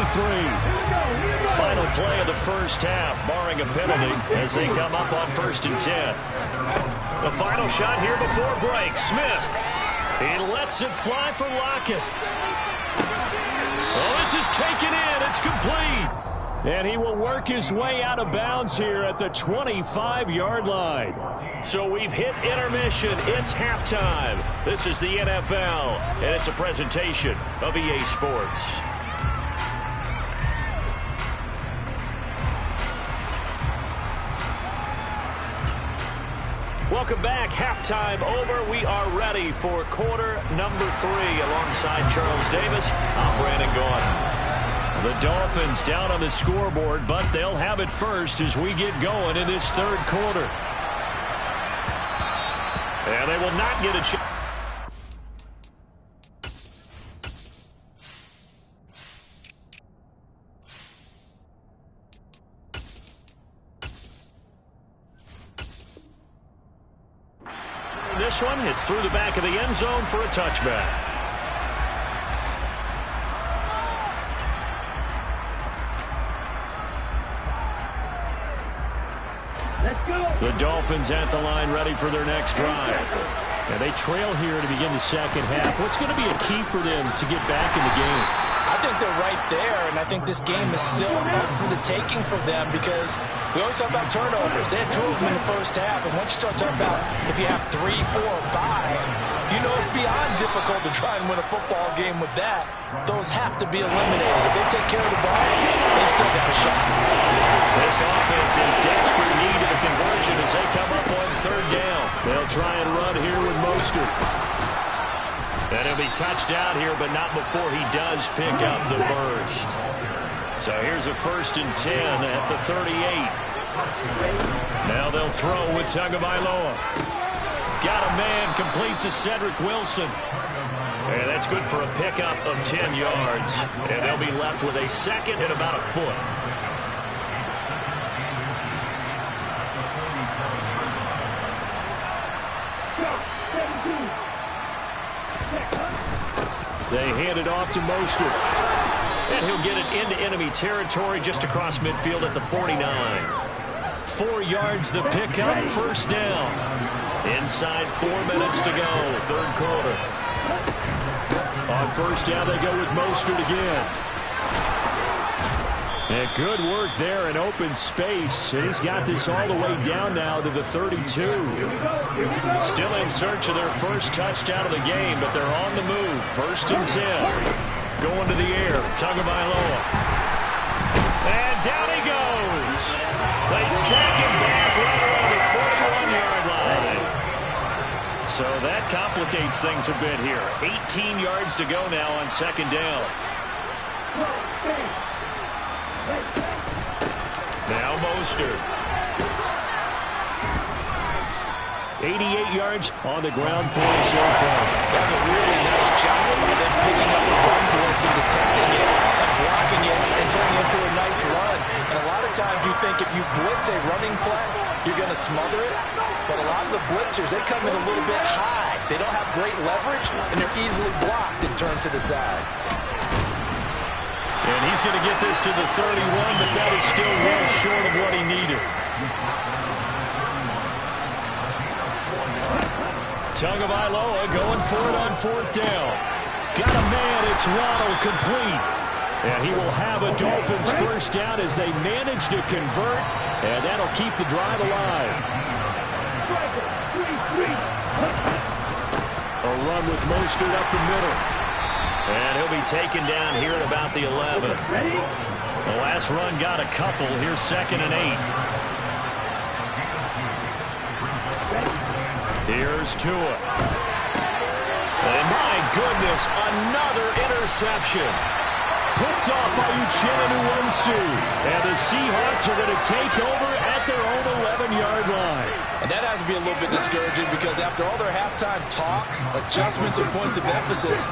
Final play of the first half, barring a penalty, as they come up on 1st and 10. The final shot here before break. Smith. He lets it fly for Lockett. Oh, this is taken in. It's complete. And he will work his way out of bounds here at the 25-yard line. So we've hit intermission. It's halftime. This is the NFL, and it's a presentation of EA Sports. Welcome back. Halftime over. We are ready for quarter number 3. Alongside Charles Davis, I'm Brandon Gordon. The Dolphins down on the scoreboard, but they'll have it first as we get going in this 3rd quarter. And they will not get a chance. This one, it's through the back of the end zone for a touchback. The Dolphins at the line ready for their next drive. And they trail here to begin the second half. What's going to be a key for them to get back in the game? I think they're right there, and I think this game is still up for the taking for them because we always talk about turnovers. They had 2 of them in the first half, and once you start talking about if you have 3, 4, 5, you know it's beyond difficult to try and win a football game with that. Those have to be eliminated. If they take care of the ball, they still got a shot. This offense in desperate need of a conversion as they come up on 3rd down. They'll try and run here with Mostert. And he'll be touched out here, but not before he does pick up the first. So here's a 1st and 10 at the 38. Now they'll throw with Tagovailoa. Got a man complete to Cedric Wilson. And that's good for a pickup of 10 yards. And they'll be left with a 2nd and about a foot. They hand it off to Mostert. And he'll get it into enemy territory just across midfield at the 49. 4 yards the pickup, 1st down. Inside 4 minutes to go, 3rd quarter. On 1st down, they go with Mostert again. And good work there in open space. And he's got this all the way down now to the 32. Still in search of their first touchdown of the game, but they're on the move. 1st and 10. Going to the air. Tagovailoa. And down he goes. They sack him back right around the 41-yard line. So that complicates things a bit here. 18 yards to go now on 2nd down. Now Mostert. 88 yards on the ground for him so far. That's a really nice job by them picking up the run blitz and detecting it and blocking it and turning it into a nice run. And a lot of times you think if you blitz a running play, you're going to smother it. But a lot of the blitzers, they come in a little bit high. They don't have great leverage, and they're easily blocked and turned to the side. And he's going to get this to the 31, but that is still well short of what he needed. Tagovailoa going for it on 4th down. Got a man, it's Waddle complete. And he will have a Dolphins 1st down as they manage to convert, and that'll keep the drive alive. A run with Mostert up the middle. And he'll be taken down here at about the 11. The last run got a couple. Here's 2nd and 8. Here's Tua. And my goodness, another interception. Picked off by Uchenna Nwosu. And the Seahawks are going to take over at their own 11-yard line. And that has to be a little bit discouraging because after all their halftime talk, adjustments, and points of emphasis,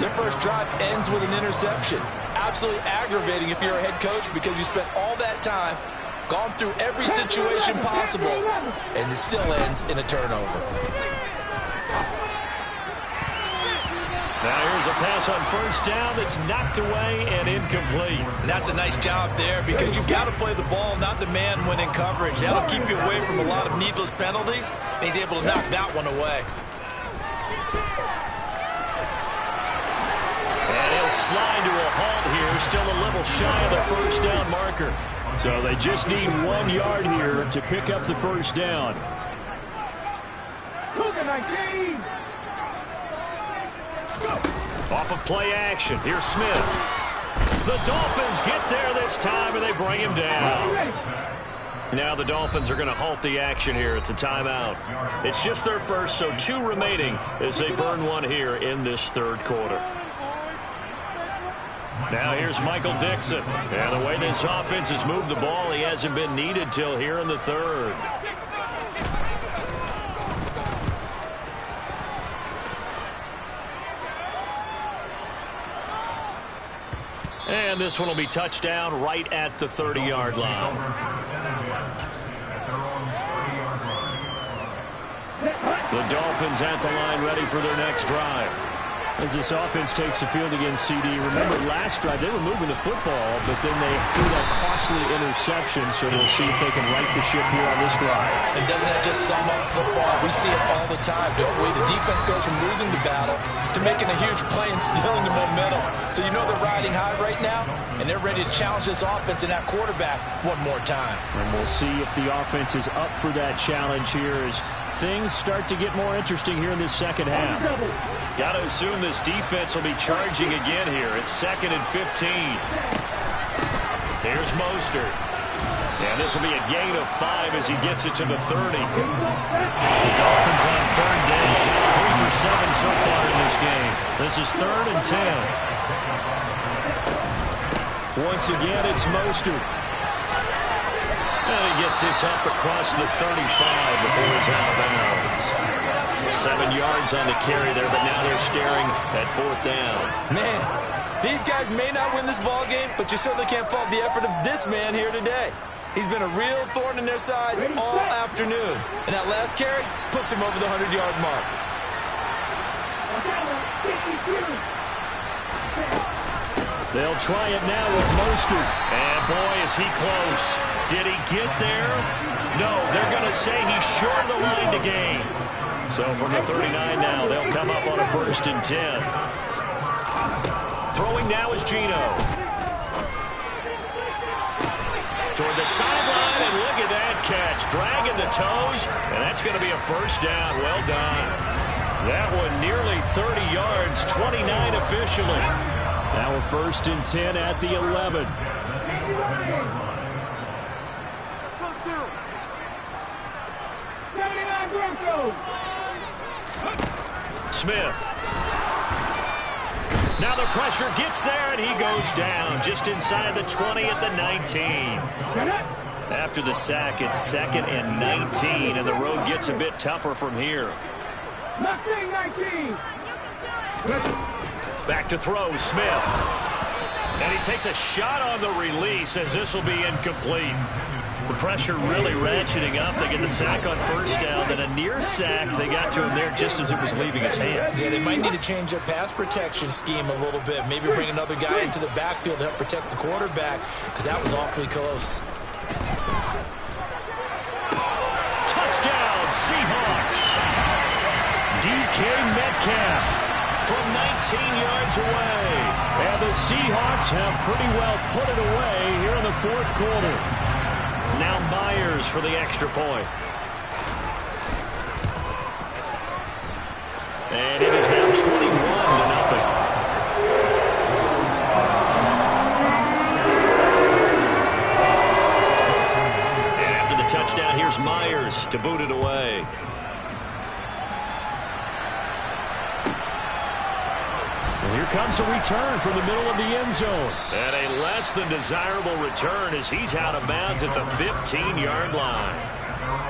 their first drive ends with an interception. Absolutely aggravating if you're a head coach because you spent all that time, gone through every situation possible, and it still ends in a turnover. Now here's a pass on first down that's knocked away and incomplete. And that's a nice job there because you've got to play the ball, not the man when in coverage. That'll keep you away from a lot of needless penalties, and he's able to knock that one away. And he'll slide to a halt here, still a little shy of the first down marker. So they just need 1 yard here to pick up the first down. Cougar 19. Off of play action. Here's Smith. The Dolphins get there this time, and they bring him down. Now the Dolphins are going to halt the action here. It's a timeout. It's just their first, so 2 remaining as they burn one here in this third quarter. Now here's Michael Dixon. And the way this offense has moved the ball, he hasn't been needed till here in the third. And this one will be touchdown right at the 30-yard line. The Dolphins at the line ready for their next drive. As this offense takes the field against CD, remember last drive they were moving the football, but then they threw that costly interception, so we'll see if they can right the ship here on this drive. And doesn't that just sum up football? We see it all the time, don't we? The defense goes from losing the battle to making a huge play and stealing the momentum. So you know they're riding high right now, and they're ready to challenge this offense and that quarterback one more time. And we'll see if the offense is up for that challenge here as things start to get more interesting here in this second half. Got to assume this defense will be charging again here. It's 2nd and 15. Here's Mostert. And this will be a gain of 5 as he gets it to the 30. The Dolphins on 3rd down. 3 for 7 so far in this game. This is 3rd and 10. Once again, it's Mostert. And he gets this up across the 35 before he's out of bounds. 7 yards on the carry there, but now they're staring at 4th down. Man, these guys may not win this ball game, but you certainly can't fault the effort of this man here today. He's been a real thorn in their sides all afternoon. And that last carry puts him over the 100-yard mark. They'll try it now with Mostert. And boy, is he close. Did he get there? No, they're going to say he's short of the line to gain. So from the 39 now, they'll come up on a 1st and 10. Throwing now is Gino. Toward the sideline, and look at that catch. Dragging the toes, and that's going to be a first down. Well done. That one nearly 30 yards, 29 officially. Now a 1st and 10 at the 11. Smith. Now the pressure gets there, and he goes down just inside the 20 at the 19. After the sack, it's 2nd and 19, and the road gets a bit tougher from here. 19. Back to throw, Smith. And he takes a shot on the release as this will be incomplete. The pressure really ratcheting up. They get the sack on 1st down, then a near sack. They got to him there just as it was leaving his hand. Yeah, they might need to change their pass protection scheme a little bit. Maybe bring another guy into the backfield to help protect the quarterback, because that was awfully close. Touchdown, Seahawks. DK Metcalf from 19 yards away. And the Seahawks have pretty well put it away here in the 4th quarter. Now Myers for the extra point. And it is now 21-0. And after the touchdown, here's Myers to boot it away. Here comes a return from the middle of the end zone. And a less than desirable return as he's out of bounds at the 15-yard line.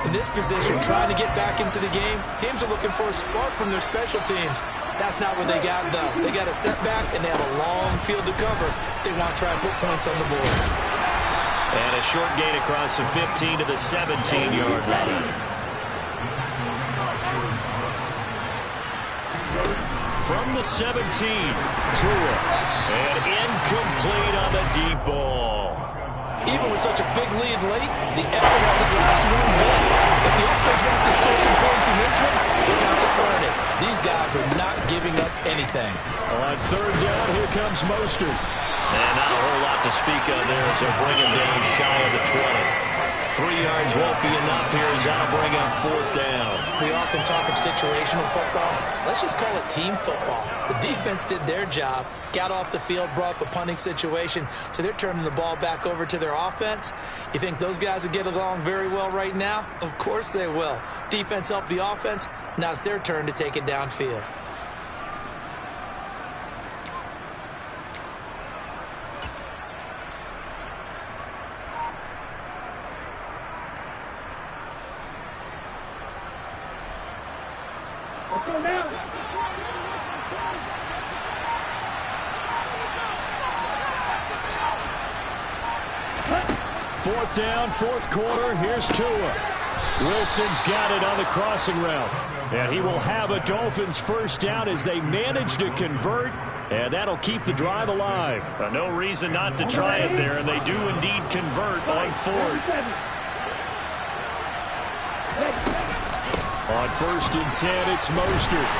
In this position, trying to get back into the game, teams are looking for a spark from their special teams. That's not what they got, though. They got a setback, and they have a long field to cover if they want to try and put points on the board. And a short gain across the 15 to the 17-yard line. From the 17, Tua. And incomplete on the deep ball. Even with such a big lead late, the effort hasn't lasted one bit. If the offense wants to score some points in this one, they're going to have to earn it. These guys are not giving up anything. On third down, here comes Mostert. And not a whole lot to speak of there as they'll bring him down shy of the 20. 3 yards won't be enough here as that'll bring up fourth down. We often talk of situational football. Let's just call it team football. The defense did their job, got off the field, brought the punting situation, so they're turning the ball back over to their offense. You think those guys will get along very well right now? Of course they will. Defense helped the offense. Now it's their turn to take it downfield. Let's go now. Fourth down, fourth quarter. Here's Tua. Wilson's got it on the crossing route. And he will have a Dolphins first down as they manage to convert. And that'll keep the drive alive. No reason not to try it there, and they do indeed convert on fourth. On first and 10, it's Mostert.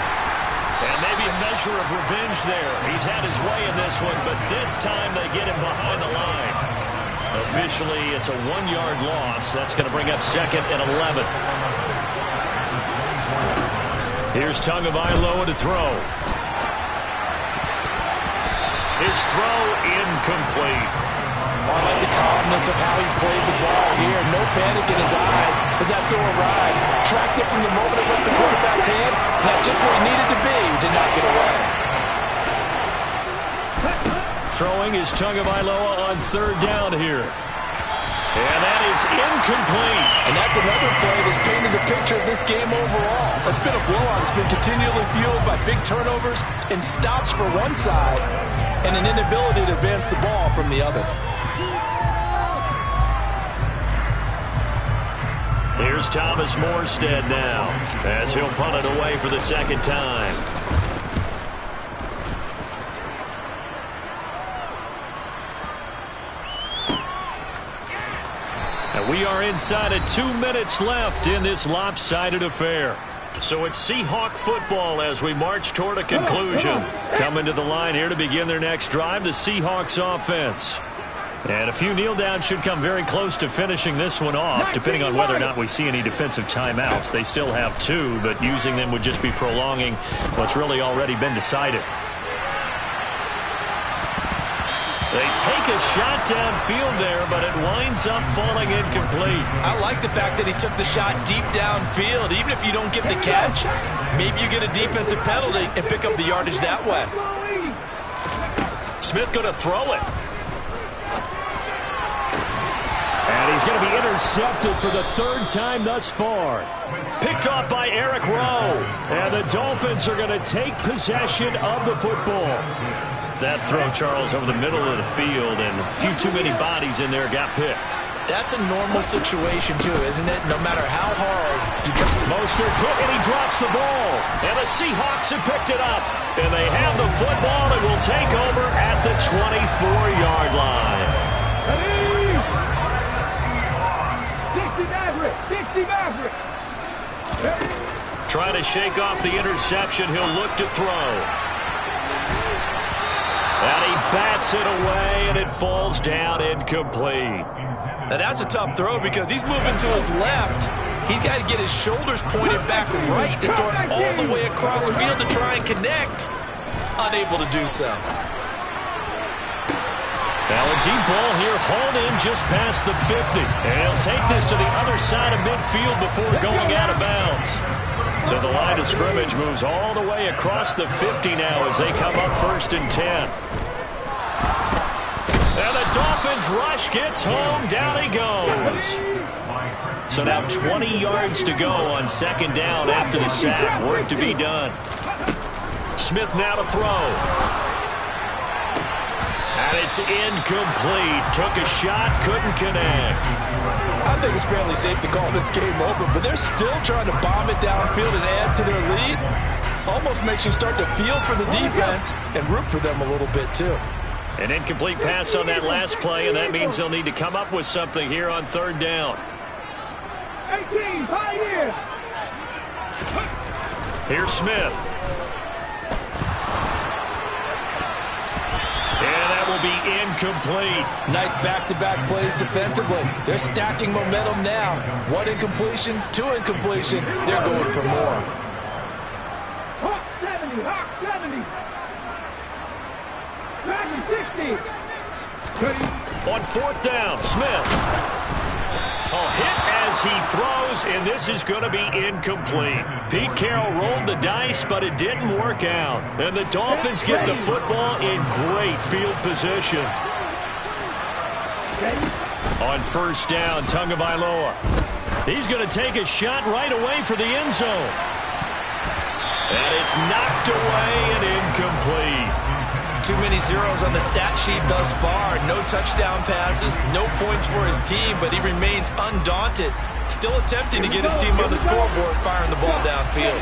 And maybe a measure of revenge there. He's had his way in this one, but this time they get him behind the line. Officially, it's a 1-yard loss. That's going to bring up second and 11. Here's Tagovailoa to throw. His throw incomplete. I like the calmness of how he played the ball here. No panic in his eyes as that throw arrived. Tracked it from the moment it left the quarterback's hand, and that's just where he needed to be to knock it away. Throwing is Tagovailoa on third down here. And that is incomplete. And that's another play that's painted the picture of this game overall. It's been a blowout. It's been continually fueled by big turnovers and stops for one side and an inability to advance the ball from the other. Here's Thomas Morstead now as he'll punt it away for the second time. And we are inside of 2 minutes left in this lopsided affair. So it's Seahawk football as we march toward a conclusion. Coming to the line here to begin their next drive, the Seahawks offense. And a few kneel downs should come very close to finishing this one off, depending on whether or not we see any defensive timeouts. They still have 2, but using them would just be prolonging what's really already been decided. They take a shot downfield there, but it winds up falling incomplete. I like the fact that he took the shot deep downfield. Even if you don't get the catch, maybe you get a defensive penalty and pick up the yardage that way. Smith going to throw it. And he's going to be intercepted for the third time thus far. Picked off by Eric Rowe. And the Dolphins are going to take possession of the football. That throw, Charles, over the middle of the field, and a few too many bodies in there got picked. That's a normal situation, too, isn't it? No matter how hard you try. Mostert hit, and he drops the ball. And the Seahawks have picked it up. And they have the football and will take over at the 24-yard line. 60 Maverick. Trying to shake off the interception. He'll look to throw. And he bats it away, and it falls down incomplete. Now that's a tough throw because he's moving to his left. He's got to get his shoulders pointed back right to throw it all the way across field to try and connect. Unable to do so. Now a deep ball here, hauled in just past the 50. And he'll take this to the other side of midfield before going out of bounds. So the line of scrimmage moves all the way across the 50 now as they come up first and 10. And the Dolphins rush gets home. Down he goes. So now 20 yards to go on second down after the sack. Work to be done. Smith now to throw. And it's incomplete. Took a shot, couldn't connect. I think it's fairly safe to call this game over, but they're still trying to bomb it downfield and add to their lead. Almost makes you start to feel for the defense and root for them a little bit too. An incomplete pass on that last play, and that means they'll need to come up with something here on third down. 18, 5 years. Here's Smith. And that will be incomplete. Nice back-to-back plays defensively. They're stacking momentum now. One incompletion, two incompletion. They're going for more. Hawk 70, Hawk 70. Dragon 60. On fourth down, Smith. A hit as he throws, and this is going to be incomplete. Pete Carroll rolled the dice, but it didn't work out. And the Dolphins get the football in great field position. On first down, Tagovailoa. He's going to take a shot right away for the end zone. And it's knocked away and incomplete. Too many zeros on the stat sheet thus far. No touchdown passes, no points for his team, but he remains undaunted. Still attempting to get his team on the scoreboard, firing the ball downfield.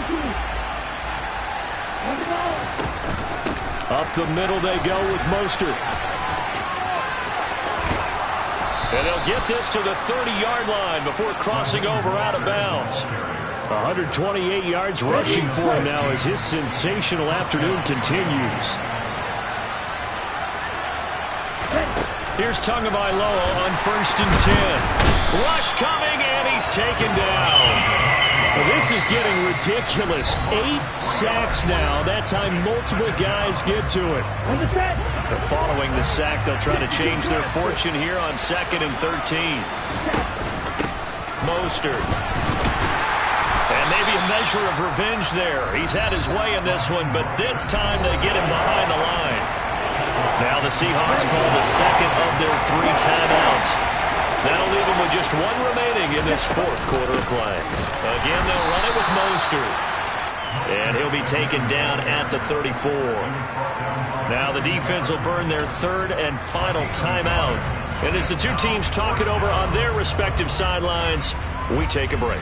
Up the middle they go with Mostert. And they'll get this to the 30-yard line before crossing over out of bounds. 128 yards rushing for him now as his sensational afternoon continues. Here's Tagovailoa on first and 10. Rush coming, and he's taken down. Well, this is getting ridiculous. 8 sacks now. That time multiple guys get to it. But following the sack, they'll try to change their fortune here on second and 13. Mostert. And maybe a measure of revenge there. He's had his way in this one, but this time they get him behind the line. Now the Seahawks call the second of their 3 timeouts. That'll leave them with just one remaining in this fourth quarter of play. Again, they'll run it with Mostert. And he'll be taken down at the 34. Now the defense will burn their third and final timeout. And as the two teams talk it over on their respective sidelines, we take a break.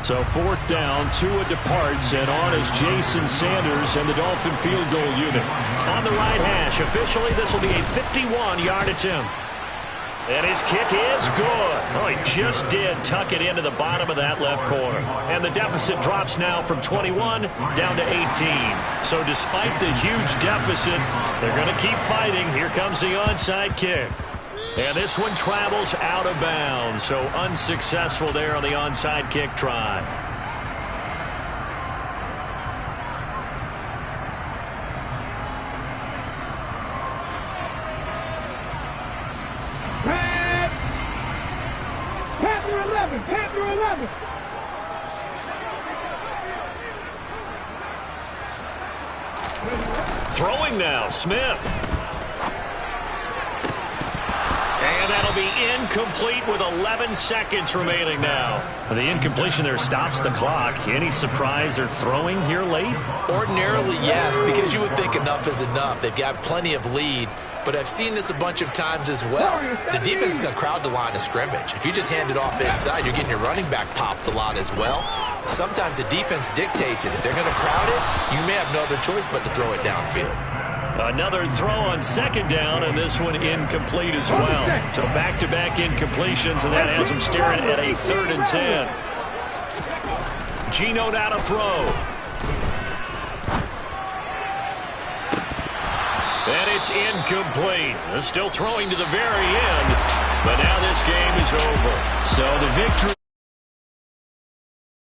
So fourth down, Tua departs, and on is Jason Sanders and the Dolphin field goal unit. On the right hash, officially this will be a 51-yard attempt. And his kick is good. Oh, he just did tuck it into the bottom of that left corner. And the deficit drops now from 21 down to 18. So despite the huge deficit, they're going to keep fighting. Here comes the onside kick. And this one travels out of bounds, so unsuccessful there on the onside kick try. Panther 11, Panther 11. Throwing now, Smith. And that'll be incomplete with 11 seconds remaining now. The incompletion there stops the clock. Any surprise they're throwing here late? Ordinarily, yes, because you would think enough is enough. They've got plenty of lead, but I've seen this a bunch of times as well. The defense is going to crowd the line of scrimmage. If you just hand it off inside, you're getting your running back popped a lot as well. Sometimes the defense dictates it. If they're going to crowd it, you may have no other choice but to throw it downfield. Another throw on second down, and this one incomplete as well. So back-to-back incompletions, and that has them staring at a 3rd and 10. Geno now to throw. And it's incomplete. They're still throwing to the very end, but now this game is over. So the victory.